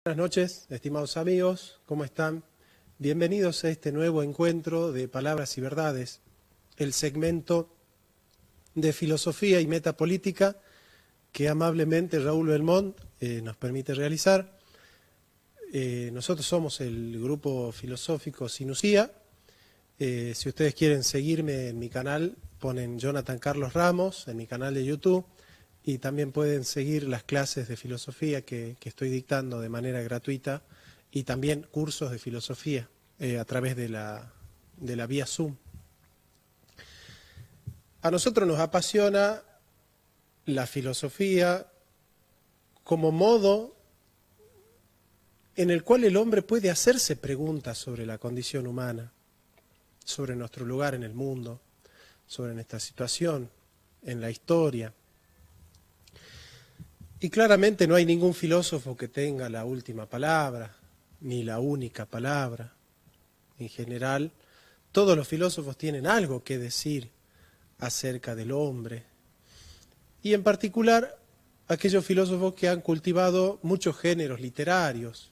Buenas noches, estimados amigos, ¿cómo están? Bienvenidos a este nuevo encuentro de Palabras y Verdades, el segmento de filosofía y metapolítica que amablemente Raúl Belmont nos permite realizar. Nosotros somos el grupo filosófico Sinusía. Si ustedes quieren seguirme en mi canal, ponen Jonathan Carlos Ramos en mi canal de YouTube. Y también pueden seguir las clases de filosofía que estoy dictando de manera gratuita y también cursos de filosofía a través de la vía Zoom. A nosotros nos apasiona la filosofía como modo en el cual el hombre puede hacerse preguntas sobre la condición humana, sobre nuestro lugar en el mundo, sobre nuestra situación en la historia. Y claramente no hay ningún filósofo que tenga la última palabra, ni la única palabra. En general, todos los filósofos tienen algo que decir acerca del hombre. Y en particular, aquellos filósofos que han cultivado muchos géneros literarios.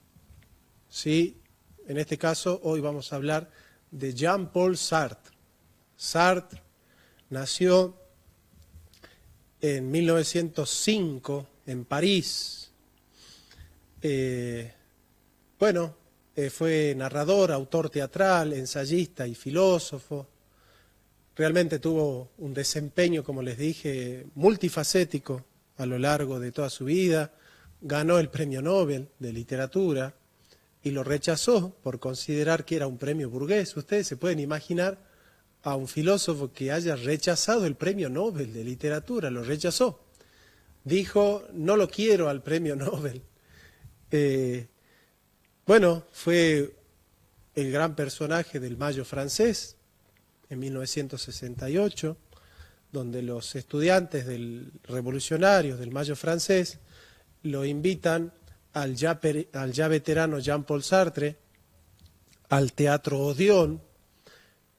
¿Sí? En este caso, hoy vamos a hablar de Jean-Paul Sartre. Sartre nació en 1905 en París. Fue narrador, autor teatral, ensayista y filósofo. Realmente tuvo un desempeño, como les dije, multifacético a lo largo de toda su vida. Ganó el Premio Nobel de Literatura y lo rechazó por considerar que era un premio burgués. Ustedes se pueden imaginar a un filósofo que haya rechazado el Premio Nobel de Literatura, lo rechazó. Dijo, no lo quiero al Premio Nobel. Fue el gran personaje del Mayo francés en 1968, donde los estudiantes revolucionarios del Mayo francés lo invitan al ya veterano Jean-Paul Sartre al Teatro Odeón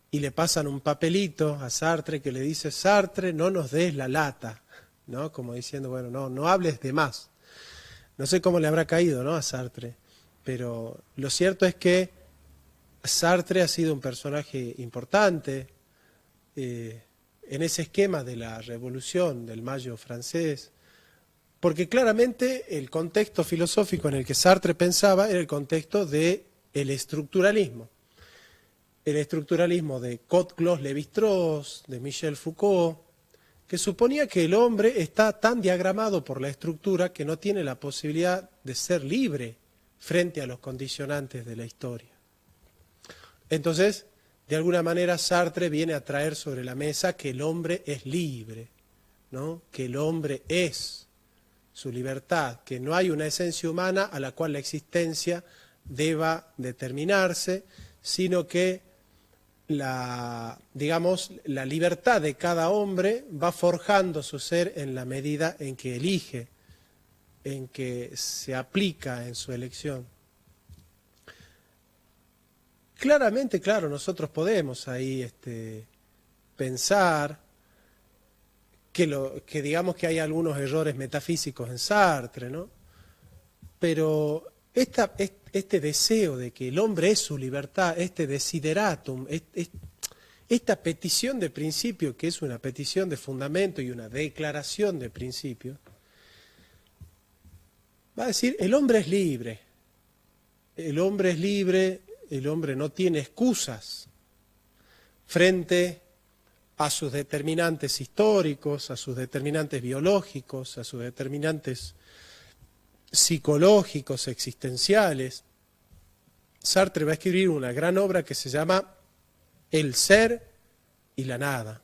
y le pasan un papelito a Sartre que le dice, Sartre, no nos des la lata, ¿no? Como diciendo, bueno, no hables de más. No sé cómo le habrá caído, ¿no?, a Sartre, pero lo cierto es que Sartre ha sido un personaje importante en ese esquema de la revolución del Mayo francés, porque claramente el contexto filosófico en el que Sartre pensaba era el contexto del estructuralismo. El estructuralismo de Claude Lévi-Strauss, de Michel Foucault, que suponía que el hombre está tan diagramado por la estructura que no tiene la posibilidad de ser libre frente a los condicionantes de la historia. Entonces, de alguna manera Sartre viene a traer sobre la mesa que el hombre es libre, ¿no? Que el hombre es su libertad, que no hay una esencia humana a la cual la existencia deba determinarse, sino que la libertad de cada hombre va forjando su ser en la medida en que elige, en que se aplica en su elección. Claramente, claro, nosotros podemos ahí pensar que digamos que hay algunos errores metafísicos en Sartre, ¿no? Pero este deseo de que el hombre es su libertad, este desideratum, esta petición de principio, que es una petición de fundamento y una declaración de principio, va a decir, el hombre es libre, el hombre es libre, el hombre no tiene excusas frente a sus determinantes históricos, a sus determinantes biológicos, a sus determinantes psicológicos, existenciales. Sartre va a escribir una gran obra que se llama El ser y la nada,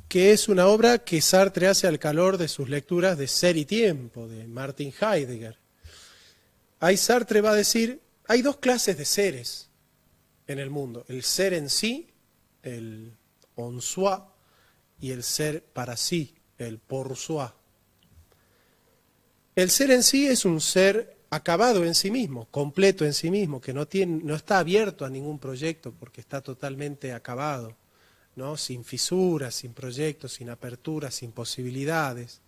que es una obra que Sartre hace al calor de sus lecturas de Ser y Tiempo, de Martin Heidegger. Ahí Sartre va a decir, hay dos clases de seres en el mundo, el ser en sí, el en soi, y el ser para sí, el pour soi. El ser en sí es un ser acabado en sí mismo, completo en sí mismo, que no está abierto a ningún proyecto porque está totalmente acabado, ¿no? Sin fisuras, sin proyectos, sin aperturas, sin posibilidades.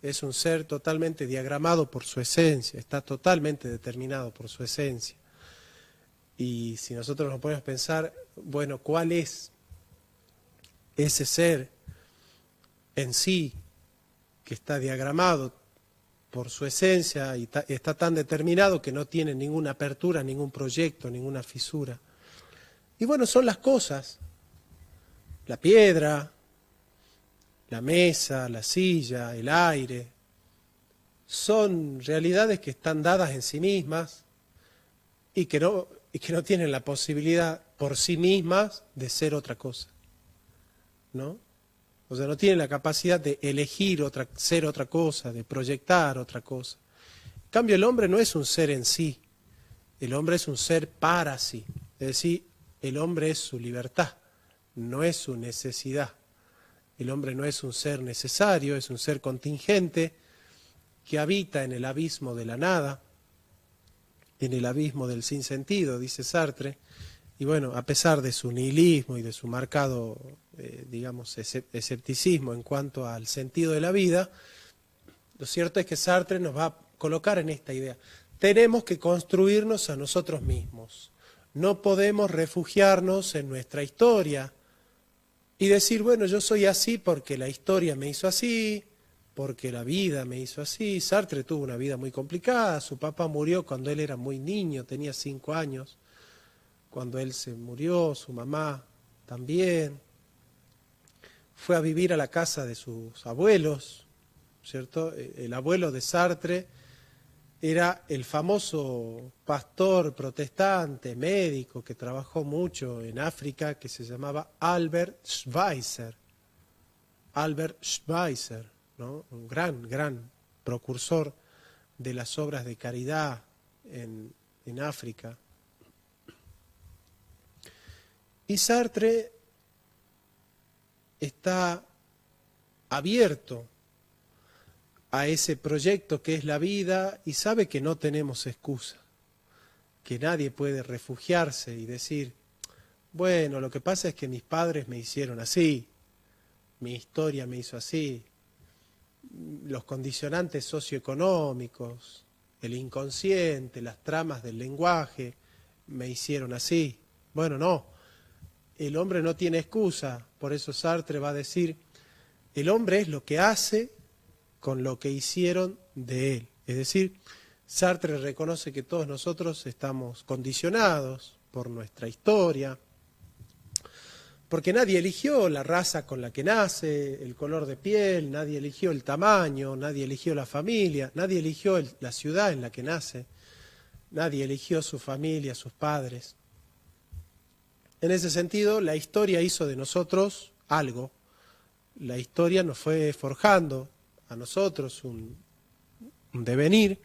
es un ser totalmente diagramado por su esencia, está totalmente determinado por su esencia. Y si nosotros nos ponemos a pensar, bueno, ¿cuál es ese ser en sí que está diagramado por su esencia y está tan determinado que no tiene ninguna apertura, ningún proyecto, ninguna fisura? Y bueno, son las cosas, la piedra, la mesa, la silla, el aire, son realidades que están dadas en sí mismas y que no tienen la posibilidad por sí mismas de ser otra cosa, ¿no? O sea, no tienen la capacidad de elegir ser otra cosa, de proyectar otra cosa. En cambio, el hombre no es un ser en sí, el hombre es un ser para sí, es decir, el hombre es su libertad, no es su necesidad. El hombre no es un ser necesario, es un ser contingente que habita en el abismo de la nada, en el abismo del sinsentido, dice Sartre. Y bueno, a pesar de su nihilismo y de su marcado, digamos, escepticismo en cuanto al sentido de la vida, lo cierto es que Sartre nos va a colocar en esta idea. Tenemos que construirnos a nosotros mismos. No podemos refugiarnos en nuestra historia y decir, bueno, yo soy así porque la historia me hizo así, porque la vida me hizo así. Sartre tuvo una vida muy complicada, su papá murió cuando él era muy niño, tenía 5 años, cuando él se murió, su mamá también. Fue a vivir a la casa de sus abuelos, ¿cierto? El abuelo de Sartre era el famoso pastor protestante, médico, que trabajó mucho en África, que se llamaba Albert Schweitzer. Albert Schweitzer, ¿no? Un gran precursor de las obras de caridad en África. Y Sartre está abierto a ese proyecto que es la vida y sabe que no tenemos excusa, que nadie puede refugiarse y decir, bueno, lo que pasa es que mis padres me hicieron así, mi historia me hizo así, los condicionantes socioeconómicos, el inconsciente, las tramas del lenguaje me hicieron así. Bueno, no, el hombre no tiene excusa, por eso Sartre va a decir, el hombre es lo que hace con lo que hicieron de él. Es decir, Sartre reconoce que todos nosotros estamos condicionados por nuestra historia, porque nadie eligió la raza con la que nace, el color de piel, nadie eligió el tamaño, nadie eligió la familia, nadie eligió la ciudad en la que nace, nadie eligió su familia, sus padres. En ese sentido, la historia hizo de nosotros algo. La historia nos fue forjando a nosotros un devenir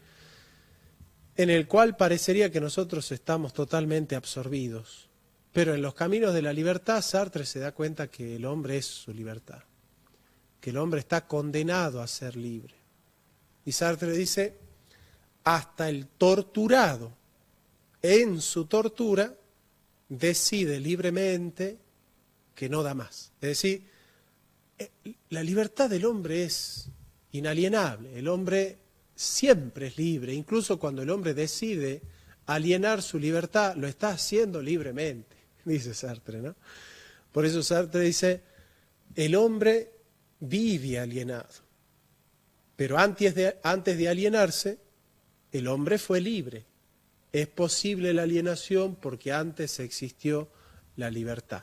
en el cual parecería que nosotros estamos totalmente absorbidos. Pero en los caminos de la libertad, Sartre se da cuenta que el hombre es su libertad, que el hombre está condenado a ser libre. Y Sartre dice, hasta el torturado, en su tortura, decide libremente que no da más. Es decir, la libertad del hombre es inalienable, el hombre siempre es libre, incluso cuando el hombre decide alienar su libertad, lo está haciendo libremente, dice Sartre, ¿no? Por eso Sartre dice, el hombre vive alienado, pero antes de alienarse, el hombre fue libre. Es posible la alienación porque antes existió la libertad.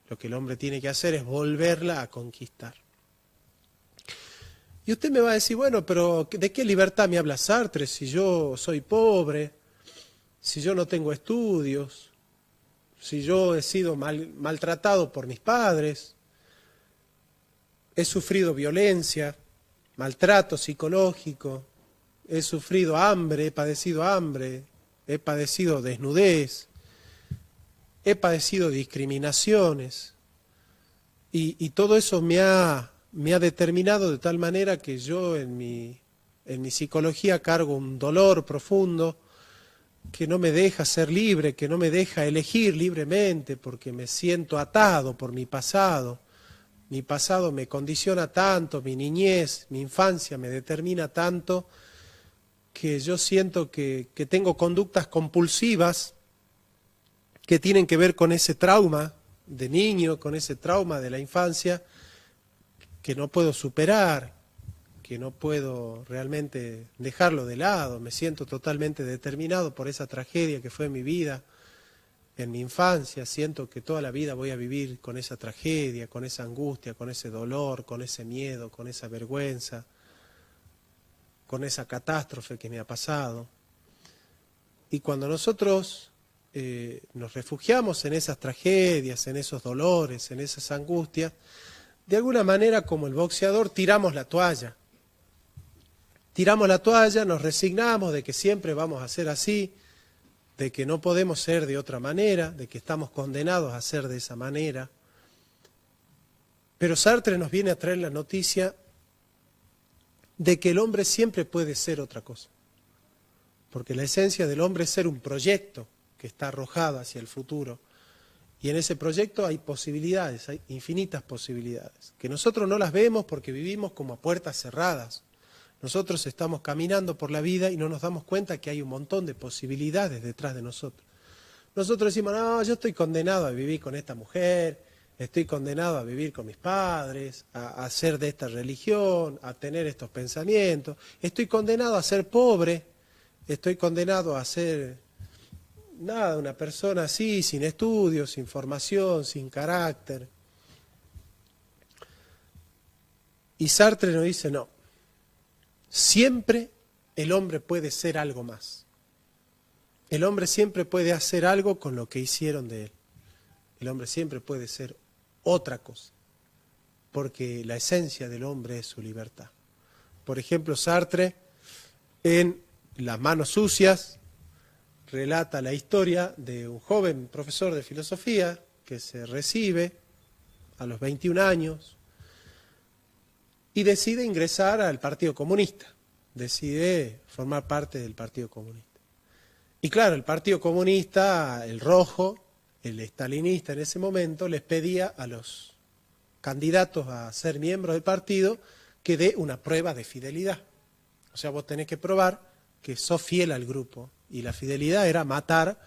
Lo que el hombre tiene que hacer es volverla a conquistar. Y usted me va a decir, bueno, pero ¿de qué libertad me habla Sartre si yo soy pobre, si yo no tengo estudios, si yo he sido maltratado por mis padres, he sufrido violencia, maltrato psicológico, he sufrido hambre, he padecido desnudez, he padecido discriminaciones y todo eso me ha determinado de tal manera que yo en mi psicología cargo un dolor profundo que no me deja ser libre, que no me deja elegir libremente porque me siento atado por mi pasado, mi pasado me condiciona tanto, mi niñez, mi infancia me determina tanto, que yo siento que tengo conductas compulsivas que tienen que ver con ese trauma de niño, con ese trauma de la infancia, que no puedo superar, que no puedo realmente dejarlo de lado. Me siento totalmente determinado por esa tragedia que fue mi vida, en mi infancia. Siento que toda la vida voy a vivir con esa tragedia, con esa angustia, con ese dolor, con ese miedo, con esa vergüenza, con esa catástrofe que me ha pasado. Y cuando nosotros nos refugiamos en esas tragedias, en esos dolores, en esas angustias, de alguna manera, como el boxeador, tiramos la toalla. Tiramos la toalla, nos resignamos de que siempre vamos a ser así, de que no podemos ser de otra manera, de que estamos condenados a ser de esa manera. Pero Sartre nos viene a traer la noticia de que el hombre siempre puede ser otra cosa. Porque la esencia del hombre es ser un proyecto que está arrojado hacia el futuro. Y en ese proyecto hay posibilidades, hay infinitas posibilidades, que nosotros no las vemos porque vivimos como a puertas cerradas. Nosotros estamos caminando por la vida y no nos damos cuenta que hay un montón de posibilidades detrás de nosotros. Nosotros decimos, no, yo estoy condenado a vivir con esta mujer, estoy condenado a vivir con mis padres, a ser de esta religión, a tener estos pensamientos, estoy condenado a ser pobre, estoy condenado a ser, nada, una persona así, sin estudios, sin formación, sin carácter. Y Sartre nos dice, no. Siempre el hombre puede ser algo más. El hombre siempre puede hacer algo con lo que hicieron de él. El hombre siempre puede ser otra cosa, porque la esencia del hombre es su libertad. Por ejemplo, Sartre, en Las manos sucias, relata la historia de un joven profesor de filosofía que se recibe a los 21 años, y decide ingresar al Partido Comunista, decide formar parte del Partido Comunista. Y claro, el Partido Comunista, el rojo, el estalinista en ese momento, les pedía a los candidatos a ser miembros del partido que dé una prueba de fidelidad. O sea, vos tenés que probar que sos fiel al grupo. Y la fidelidad era matar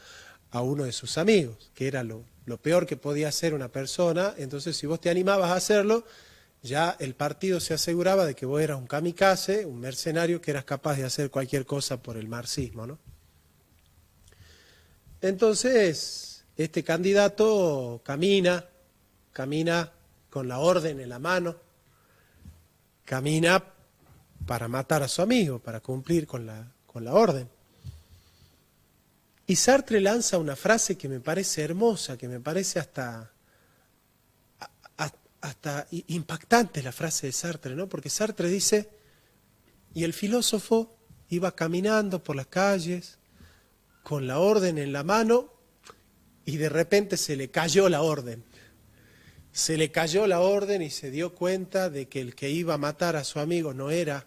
a uno de sus amigos, que era lo peor que podía hacer una persona. Entonces, si vos te animabas a hacerlo, ya el partido se aseguraba de que vos eras un kamikaze, un mercenario, que eras capaz de hacer cualquier cosa por el marxismo, ¿no? Entonces, este candidato camina con la orden en la mano, camina para matar a su amigo, para cumplir con la orden. Y Sartre lanza una frase que me parece hermosa, que me parece hasta impactante, la frase de Sartre, ¿no? Porque Sartre dice, y el filósofo iba caminando por las calles con la orden en la mano y de repente se le cayó la orden. Se le cayó la orden y se dio cuenta de que el que iba a matar a su amigo no era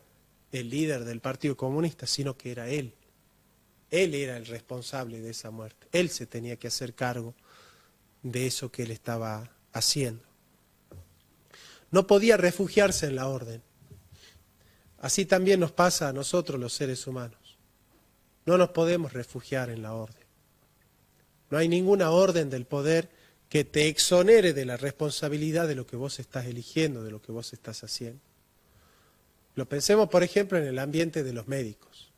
el líder del Partido Comunista, sino que era él. Él era el responsable de esa muerte. Él se tenía que hacer cargo de eso que él estaba haciendo. No podía refugiarse en la orden. Así también nos pasa a nosotros los seres humanos. No nos podemos refugiar en la orden. No hay ninguna orden del poder que te exonere de la responsabilidad de lo que vos estás eligiendo, de lo que vos estás haciendo. Lo pensemos, por ejemplo, en el ambiente de los médicos.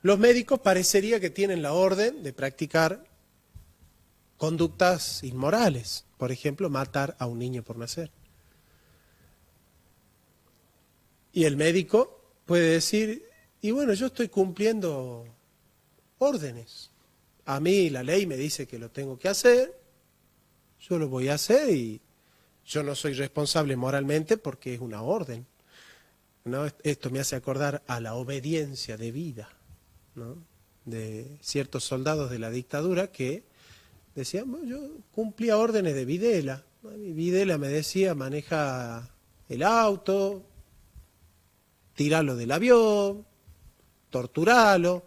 Los médicos parecería que tienen la orden de practicar conductas inmorales, por ejemplo, matar a un niño por nacer. Y el médico puede decir, y bueno, yo estoy cumpliendo órdenes. A mí la ley me dice que lo tengo que hacer, yo lo voy a hacer y yo no soy responsable moralmente porque es una orden, ¿no? Esto me hace acordar a la obediencia de vida, ¿no? De ciertos soldados de la dictadura que decían, bueno, yo cumplía órdenes de Videla. Videla me decía, maneja el auto, tiralo del avión, torturalo.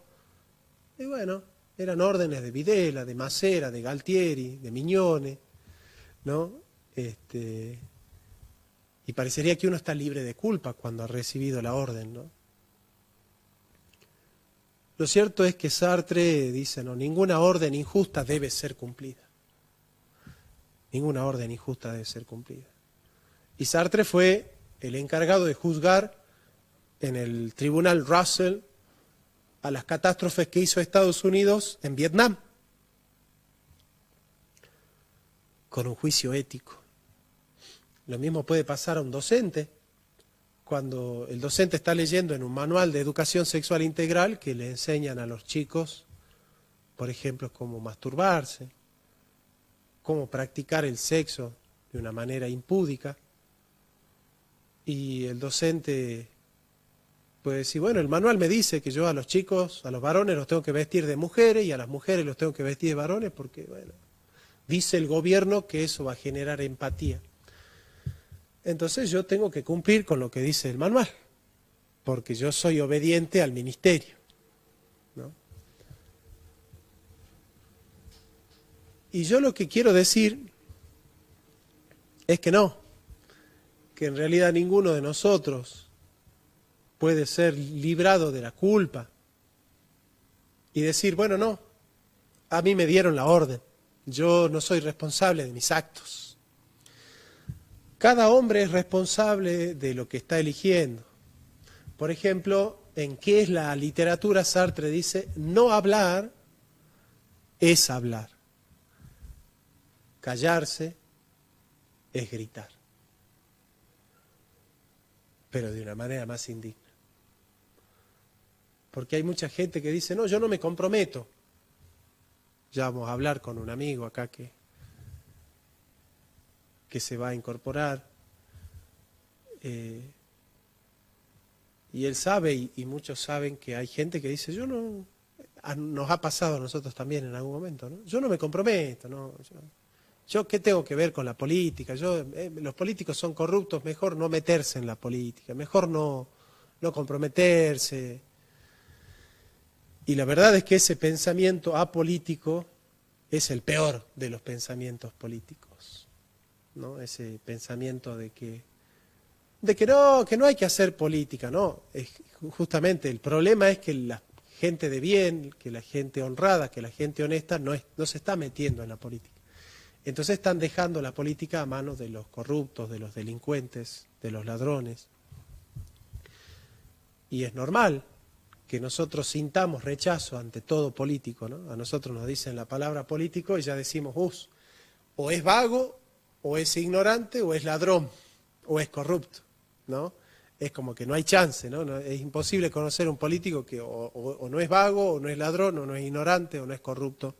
Y bueno, eran órdenes de Videla, de Macera, de Galtieri, de Mignone, ¿no? Y parecería que uno está libre de culpa cuando ha recibido la orden, ¿no? Lo cierto es que Sartre dice, no, ninguna orden injusta debe ser cumplida. Ninguna orden injusta debe ser cumplida. Y Sartre fue el encargado de juzgar en el tribunal Russell a las catástrofes que hizo Estados Unidos en Vietnam, con un juicio ético. Lo mismo puede pasar a un docente, cuando el docente está leyendo en un manual de educación sexual integral que le enseñan a los chicos, por ejemplo, cómo masturbarse, cómo practicar el sexo de una manera impúdica, y el docente puede decir, bueno, el manual me dice que yo a los chicos, a los varones los tengo que vestir de mujeres y a las mujeres los tengo que vestir de varones porque, bueno, dice el gobierno que eso va a generar empatía. Entonces yo tengo que cumplir con lo que dice el manual, porque yo soy obediente al ministerio, ¿no? Y yo lo que quiero decir es que no, que en realidad ninguno de nosotros puede ser librado de la culpa y decir, bueno, no, a mí me dieron la orden, yo no soy responsable de mis actos. Cada hombre es responsable de lo que está eligiendo. Por ejemplo, en qué es la literatura, Sartre dice, no hablar es hablar. Callarse es gritar. Pero de una manera más indigna. Porque hay mucha gente que dice, no, yo no me comprometo. Ya vamos a hablar con un amigo acá que se va a incorporar. Y él sabe, y muchos saben que hay gente que dice, yo no, nos ha pasado a nosotros también en algún momento, ¿no? Yo no me comprometo, ¿no? Yo ¿qué tengo que ver con la política? Los políticos son corruptos, mejor no meterse en la política, mejor no comprometerse. Y la verdad es que ese pensamiento apolítico es el peor de los pensamientos políticos, ¿no? Ese pensamiento de que no hay que hacer política, ¿no? Justamente el problema es que la gente de bien, que la gente honrada, que la gente honesta no se está metiendo en la política. Entonces están dejando la política a manos de los corruptos, de los delincuentes, de los ladrones. Y es normal que nosotros sintamos rechazo ante todo político, ¿no? A nosotros nos dicen la palabra político y ya decimos, o es vago, o es ignorante, o es ladrón, o es corrupto, ¿no? Es como que no hay chance, ¿no? Es imposible conocer un político que o no es vago, o no es ladrón, o no es ignorante, o no es corrupto.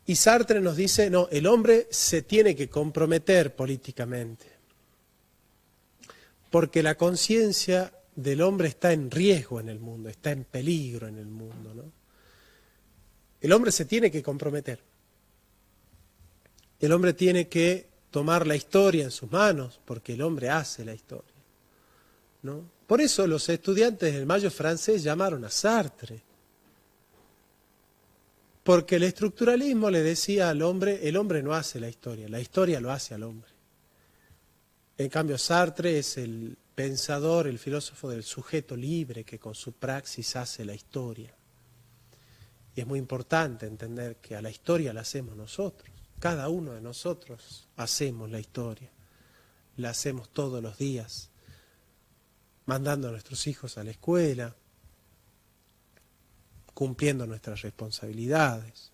Y Sartre nos dice, no, el hombre se tiene que comprometer políticamente, porque la conciencia del hombre está en riesgo en el mundo, está en peligro en el mundo, ¿no? El hombre se tiene que comprometer. El hombre tiene que tomar la historia en sus manos, porque el hombre hace la historia, ¿no? Por eso los estudiantes del Mayo francés llamaron a Sartre, porque el estructuralismo le decía al hombre, el hombre no hace la historia lo hace al hombre. En cambio, Sartre es el pensador, el filósofo del sujeto libre que con su praxis hace la historia. Y es muy importante entender que a la historia la hacemos nosotros. Cada uno de nosotros hacemos la historia. La hacemos todos los días, mandando a nuestros hijos a la escuela, cumpliendo nuestras responsabilidades,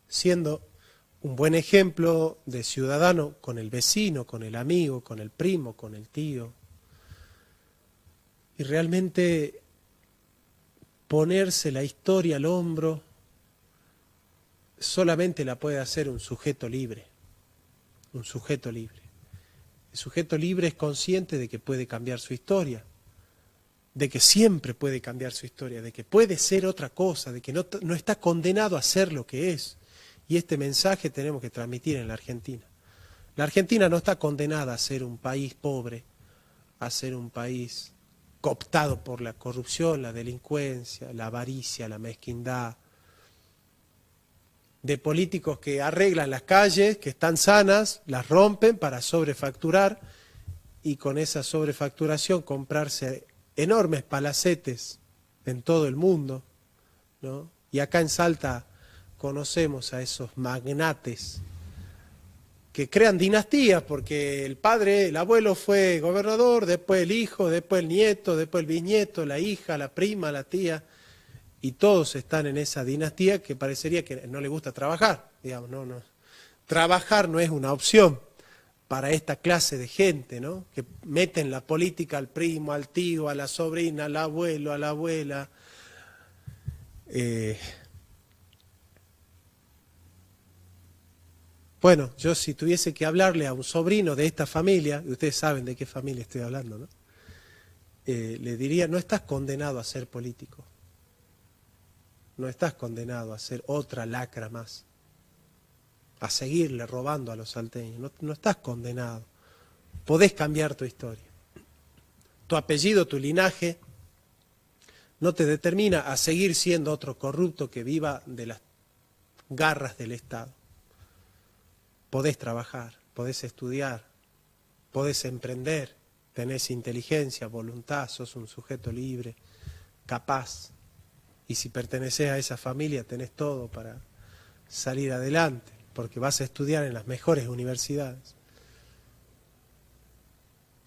siendo un buen ejemplo de ciudadano con el vecino, con el amigo, con el primo, con el tío. Y realmente ponerse la historia al hombro solamente la puede hacer un sujeto libre, un sujeto libre. El sujeto libre es consciente de que puede cambiar su historia, de que siempre puede cambiar su historia, de que puede ser otra cosa, de que no está condenado a ser lo que es. Y este mensaje tenemos que transmitir en la Argentina. La Argentina no está condenada a ser un país pobre, a ser un país cooptado por la corrupción, la delincuencia, la avaricia, la mezquindad. de políticos que arreglan las calles, que están sanas, las rompen para sobrefacturar y con esa sobrefacturación comprarse enormes palacetes en todo el mundo, ¿no? Y acá en Salta conocemos a esos magnates que crean dinastías, porque el padre, el abuelo fue gobernador, después el hijo, después el nieto, después el bisnieto, la hija, la prima, la tía, y todos están en esa dinastía que parecería que no les gusta trabajar, digamos, no. Trabajar no es una opción para esta clase de gente, ¿no? Que meten la política al primo, al tío, a la sobrina, al abuelo, a la abuela. Bueno, yo si tuviese que hablarle a un sobrino de esta familia, y ustedes saben de qué familia estoy hablando, ¿no? Le diría, no estás condenado a ser político. No estás condenado a ser otra lacra más. A seguirle robando a los salteños. No estás condenado. Podés cambiar tu historia. Tu apellido, tu linaje, no te determina a seguir siendo otro corrupto que viva de las garras del Estado. Podés trabajar, podés estudiar, podés emprender, tenés inteligencia, voluntad, sos un sujeto libre, capaz. Y si pertenecés a esa familia tenés todo para salir adelante, porque vas a estudiar en las mejores universidades.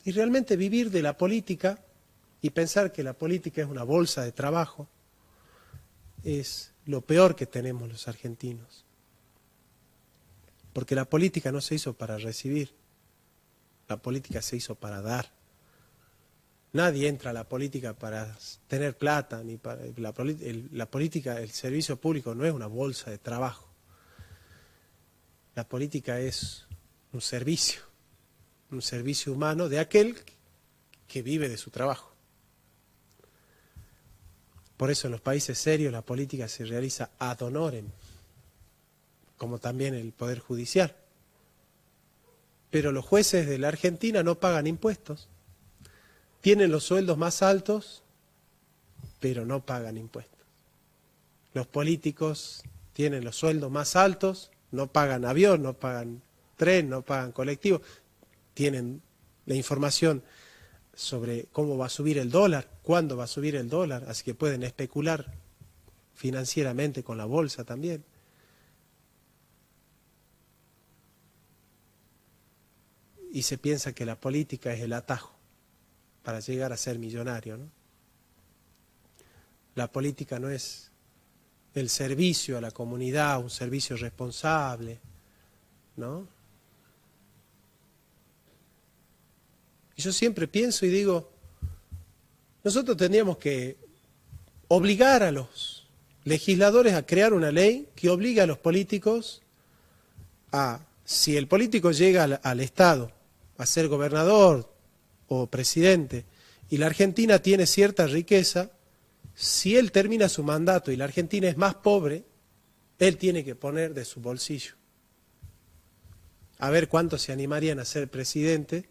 Y realmente vivir de la política y pensar que la política es una bolsa de trabajo es lo peor que tenemos los argentinos. Porque la política no se hizo para recibir, la política se hizo para dar. Nadie entra a la política para tener plata, ni para la política, el servicio público no es una bolsa de trabajo. La política es un servicio humano de aquel que vive de su trabajo. Por eso en los países serios la política se realiza ad honorem, como también el Poder Judicial. Pero los jueces de la Argentina no pagan impuestos. Tienen los sueldos más altos, pero no pagan impuestos. Los políticos tienen los sueldos más altos, no pagan avión, no pagan tren, no pagan colectivo. Tienen la información sobre cómo va a subir el dólar, cuándo va a subir el dólar, así que pueden especular financieramente con la bolsa también. Y se piensa que la política es el atajo para llegar a ser millonario, ¿no? La política no es el servicio a la comunidad, un servicio responsable, ¿no? Y yo siempre pienso y digo, nosotros tendríamos que obligar a los legisladores a crear una ley que obligue a los políticos a, si el político llega al Estado a ser gobernador o presidente y la Argentina tiene cierta riqueza, si él termina su mandato y la Argentina es más pobre, él tiene que poner de su bolsillo. A ver cuántos se animarían a ser presidente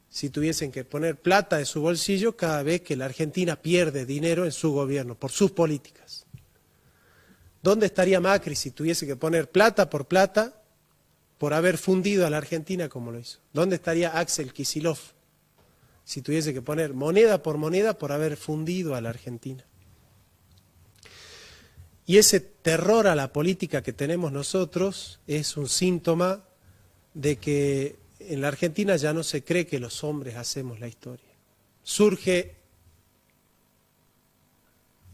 si tuviesen que poner plata de su bolsillo cada vez que la Argentina pierde dinero en su gobierno, por sus políticas. ¿Dónde estaría Macri si tuviese que poner plata por haber fundido a la Argentina como lo hizo? ¿Dónde estaría Axel Kicillof si tuviese que poner moneda por haber fundido a la Argentina? Y ese terror a la política que tenemos nosotros es un síntoma de que en la Argentina ya no se cree que los hombres hacemos la historia. Surge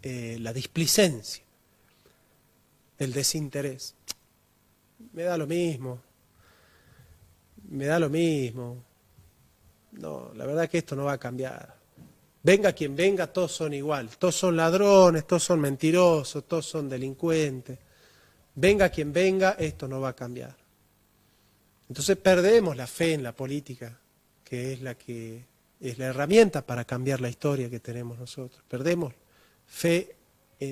la displicencia, el desinterés. Me da lo mismo. No, la verdad que esto no va a cambiar. Venga quien venga, todos son igual. Todos son ladrones, todos son mentirosos, todos son delincuentes. Venga quien venga, esto no va a cambiar. Entonces perdemos la fe en la política, que es la herramienta para cambiar la historia que tenemos nosotros. Perdemos fe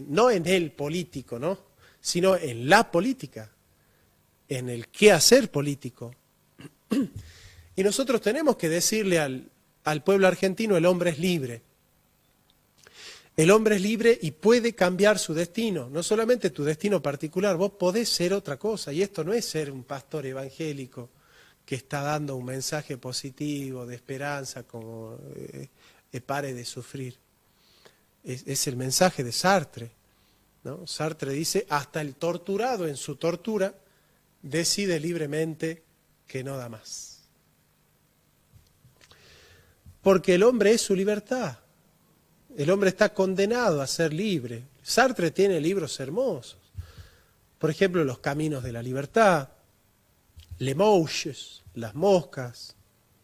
no en el político, ¿no?, sino en la política, en el qué hacer político. Y nosotros tenemos que decirle al pueblo argentino, el hombre es libre. El hombre es libre y puede cambiar su destino, no solamente tu destino particular, vos podés ser otra cosa, y esto no es ser un pastor evangélico que está dando un mensaje positivo, de esperanza, como pare de sufrir. Es el mensaje de Sartre, ¿no? Sartre dice, hasta el torturado en su tortura decide libremente que no da más. Porque el hombre es su libertad. El hombre está condenado a ser libre. Sartre tiene libros hermosos. Por ejemplo, Los caminos de la libertad, Les Mouches, Las moscas,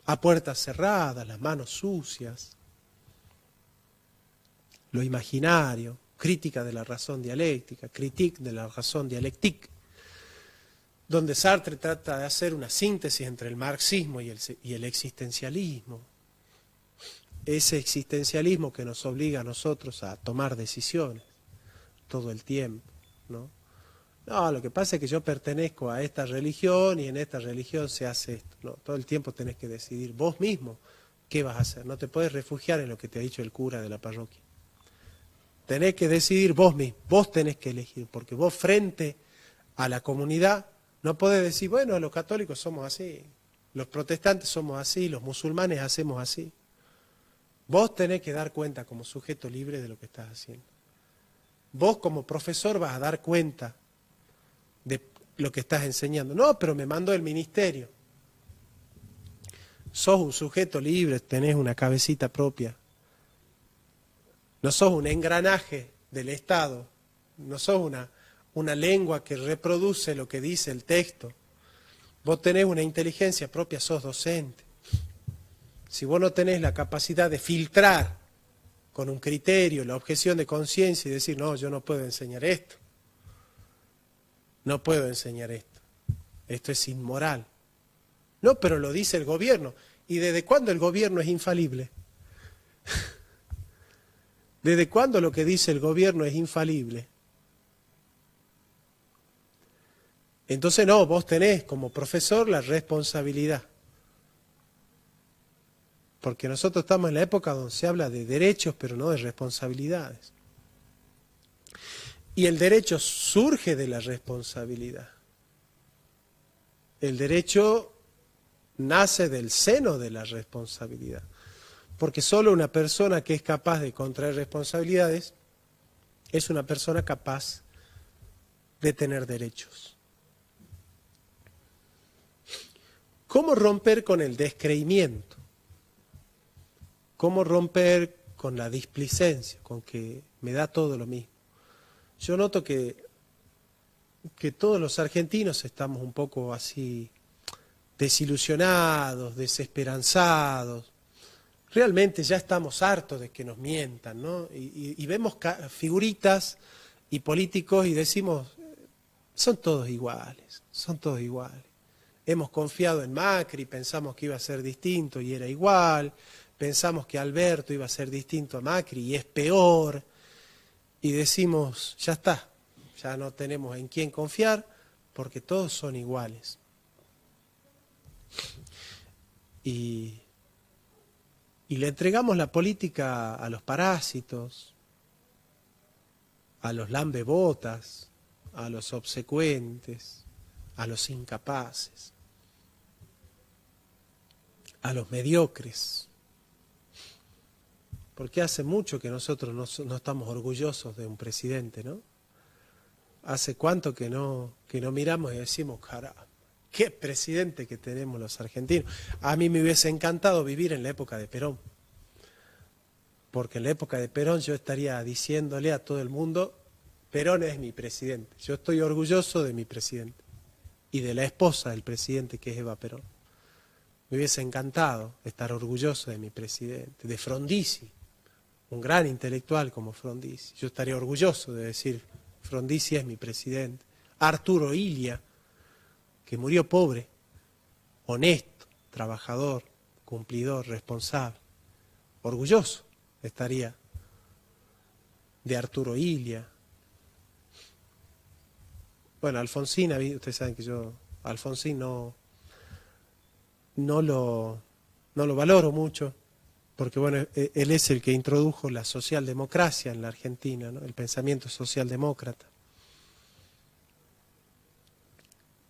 A puertas cerradas, Las manos sucias, Lo imaginario, Crítica de la razón dialéctica, Critique de la razón dialectique, donde Sartre trata de hacer una síntesis entre el marxismo y el existencialismo. Ese existencialismo que nos obliga a nosotros a tomar decisiones todo el tiempo, ¿no? No, lo que pasa es que yo pertenezco a esta religión y en esta religión se hace esto. No, todo el tiempo tenés que decidir vos mismo qué vas a hacer. No te podés refugiar en lo que te ha dicho el cura de la parroquia. Tenés que decidir vos mismo, vos tenés que elegir, porque vos frente a la comunidad no podés decir, bueno, los católicos somos así, los protestantes somos así, los musulmanes hacemos así. Vos tenés que dar cuenta como sujeto libre de lo que estás haciendo. Vos como profesor vas a dar cuenta de lo que estás enseñando. No, pero me mandó el ministerio. Sos un sujeto libre, tenés una cabecita propia. No sos un engranaje del Estado. No sos una lengua que reproduce lo que dice el texto. Vos tenés una inteligencia propia, sos docente. Si vos no tenés la capacidad de filtrar con un criterio la objeción de conciencia y decir, no, yo no puedo enseñar esto. No puedo enseñar esto. Esto es inmoral. No, pero lo dice el gobierno. ¿Y desde cuándo el gobierno es infalible? ¿Desde cuándo lo que dice el gobierno es infalible? Entonces no, vos tenés como profesor la responsabilidad. Porque nosotros estamos en la época donde se habla de derechos, pero no de responsabilidades. Y el derecho surge de la responsabilidad. El derecho nace del seno de la responsabilidad. Porque solo una persona que es capaz de contraer responsabilidades es una persona capaz de tener derechos. ¿Cómo romper con el descreimiento? ¿Cómo romper con la displicencia, con que me da todo lo mismo? Yo noto que todos los argentinos estamos un poco así desilusionados, desesperanzados. Realmente ya estamos hartos de que nos mientan, ¿no? Y vemos figuritas y políticos y decimos, son todos iguales, son todos iguales. Hemos confiado en Macri, pensamos que iba a ser distinto y era igual. Pensamos que Alberto iba a ser distinto a Macri y es peor. Y decimos, ya está, ya no tenemos en quién confiar porque todos son iguales. Y le entregamos la política a los parásitos, a los lambebotas, a los obsecuentes, a los incapaces, a los mediocres. Porque hace mucho que nosotros no estamos orgullosos de un presidente, ¿no? Hace cuánto que no miramos y decimos, caramba, qué presidente que tenemos los argentinos. A mí me hubiese encantado vivir en la época de Perón. Porque en la época de Perón yo estaría diciéndole a todo el mundo, Perón es mi presidente. Yo estoy orgulloso de mi presidente. Y de la esposa del presidente, que es Eva Perón. Me hubiese encantado estar orgulloso de mi presidente, de Frondizi. Un gran intelectual como Frondizi. Yo estaría orgulloso de decir, Frondizi es mi presidente. Arturo Illia, que murió pobre, honesto, trabajador, cumplidor, responsable. Orgulloso estaría de Arturo Illia. Bueno, Alfonsín, ustedes saben que yo, Alfonsín no lo valoro mucho. porque bueno, él es el que introdujo la socialdemocracia en la Argentina, ¿no? El pensamiento socialdemócrata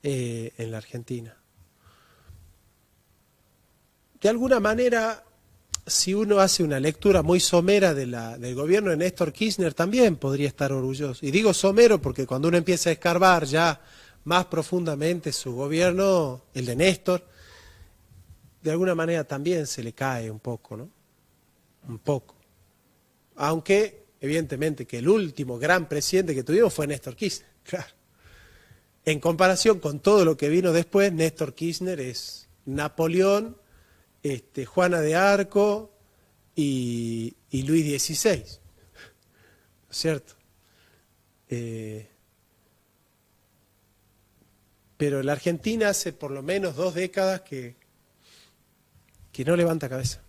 en la Argentina. De alguna manera, si uno hace una lectura muy somera del gobierno de Néstor Kirchner, también podría estar orgulloso. Y digo somero porque cuando uno empieza a escarbar ya más profundamente su gobierno, el de Néstor, de alguna manera también se le cae un poco, ¿no? Un poco. Aunque, evidentemente, que el último gran presidente que tuvimos fue Néstor Kirchner, claro. En comparación con todo lo que vino después, Néstor Kirchner es Napoleón, Juana de Arco y Luis XVI, ¿no es cierto? Pero la Argentina hace por lo menos 2 décadas que no levanta cabeza.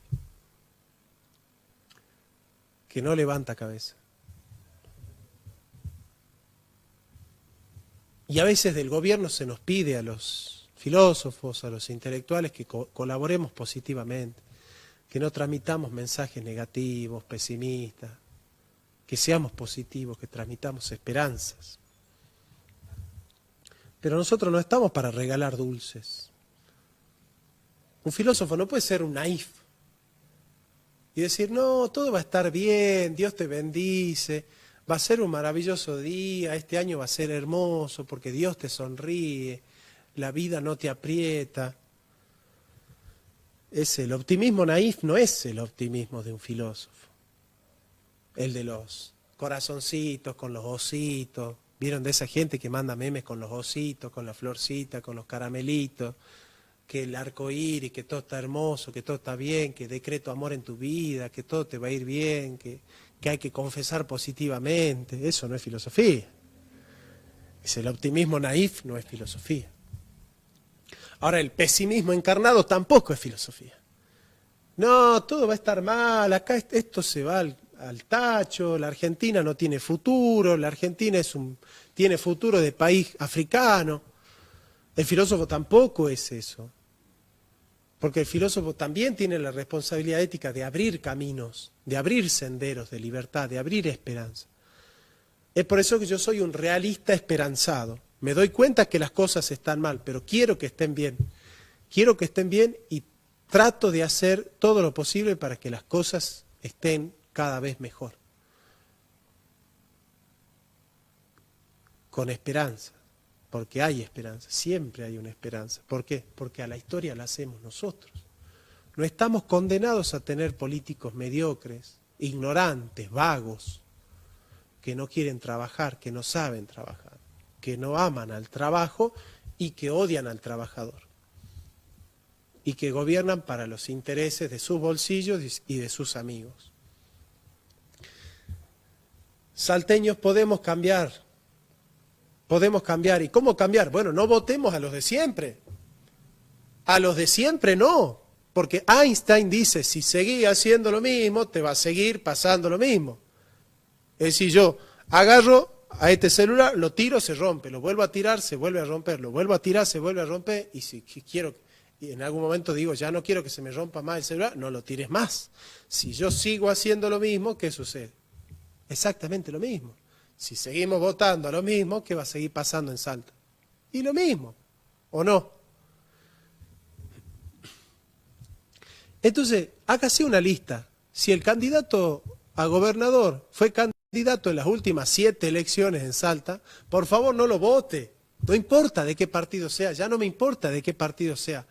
Que no levanta cabeza. Y a veces del gobierno se nos pide a los filósofos, a los intelectuales, que colaboremos positivamente, que no transmitamos mensajes negativos, pesimistas, que seamos positivos, que transmitamos esperanzas. Pero nosotros no estamos para regalar dulces. Un filósofo no puede ser un naif y decir, no, todo va a estar bien, Dios te bendice, va a ser un maravilloso día, este año va a ser hermoso porque Dios te sonríe, la vida no te aprieta. El optimismo naif no es el optimismo de un filósofo. El de los corazoncitos, con los ositos. ¿Vieron de esa gente que manda memes con los ositos, con la florcita, con los caramelitos? Que el arco iris, que todo está hermoso, que todo está bien, que decreto amor en tu vida, que todo te va a ir bien, que hay que confesar positivamente. Eso no es filosofía. El optimismo naif no es filosofía. Ahora, el pesimismo encarnado tampoco es filosofía. No, todo va a estar mal, acá esto se va al tacho, la Argentina no tiene futuro, la Argentina tiene futuro de país africano. El filósofo tampoco es eso. Porque el filósofo también tiene la responsabilidad ética de abrir caminos, de abrir senderos de libertad, de abrir esperanza. Es por eso que yo soy un realista esperanzado. Me doy cuenta que las cosas están mal, pero quiero que estén bien. Quiero que estén bien y trato de hacer todo lo posible para que las cosas estén cada vez mejor. Con esperanza, porque hay esperanza, siempre hay una esperanza. ¿Por qué? Porque a la historia la hacemos nosotros. No estamos condenados a tener políticos mediocres, ignorantes, vagos, que no quieren trabajar, que no saben trabajar, que no aman al trabajo y que odian al trabajador. Y que gobiernan para los intereses de sus bolsillos y de sus amigos. Salteños, podemos cambiar. Podemos cambiar. ¿Y cómo cambiar? Bueno, no votemos a los de siempre. A los de siempre no. Porque Einstein dice, si seguís haciendo lo mismo, te va a seguir pasando lo mismo. Es decir, yo agarro a este celular, lo tiro, se rompe, lo vuelvo a tirar, se vuelve a romper, lo vuelvo a tirar, se vuelve a romper, y si quiero, y en algún momento digo, ya no quiero que se me rompa más el celular, no lo tires más. Si yo sigo haciendo lo mismo, ¿qué sucede? Exactamente lo mismo. Si seguimos votando a lo mismo, ¿qué va a seguir pasando en Salta? Y lo mismo, ¿o no? Entonces, hágase una lista. Si el candidato a gobernador fue candidato en las últimas 7 elecciones en Salta, por favor no lo vote. No importa de qué partido sea, ya no me importa de qué partido sea.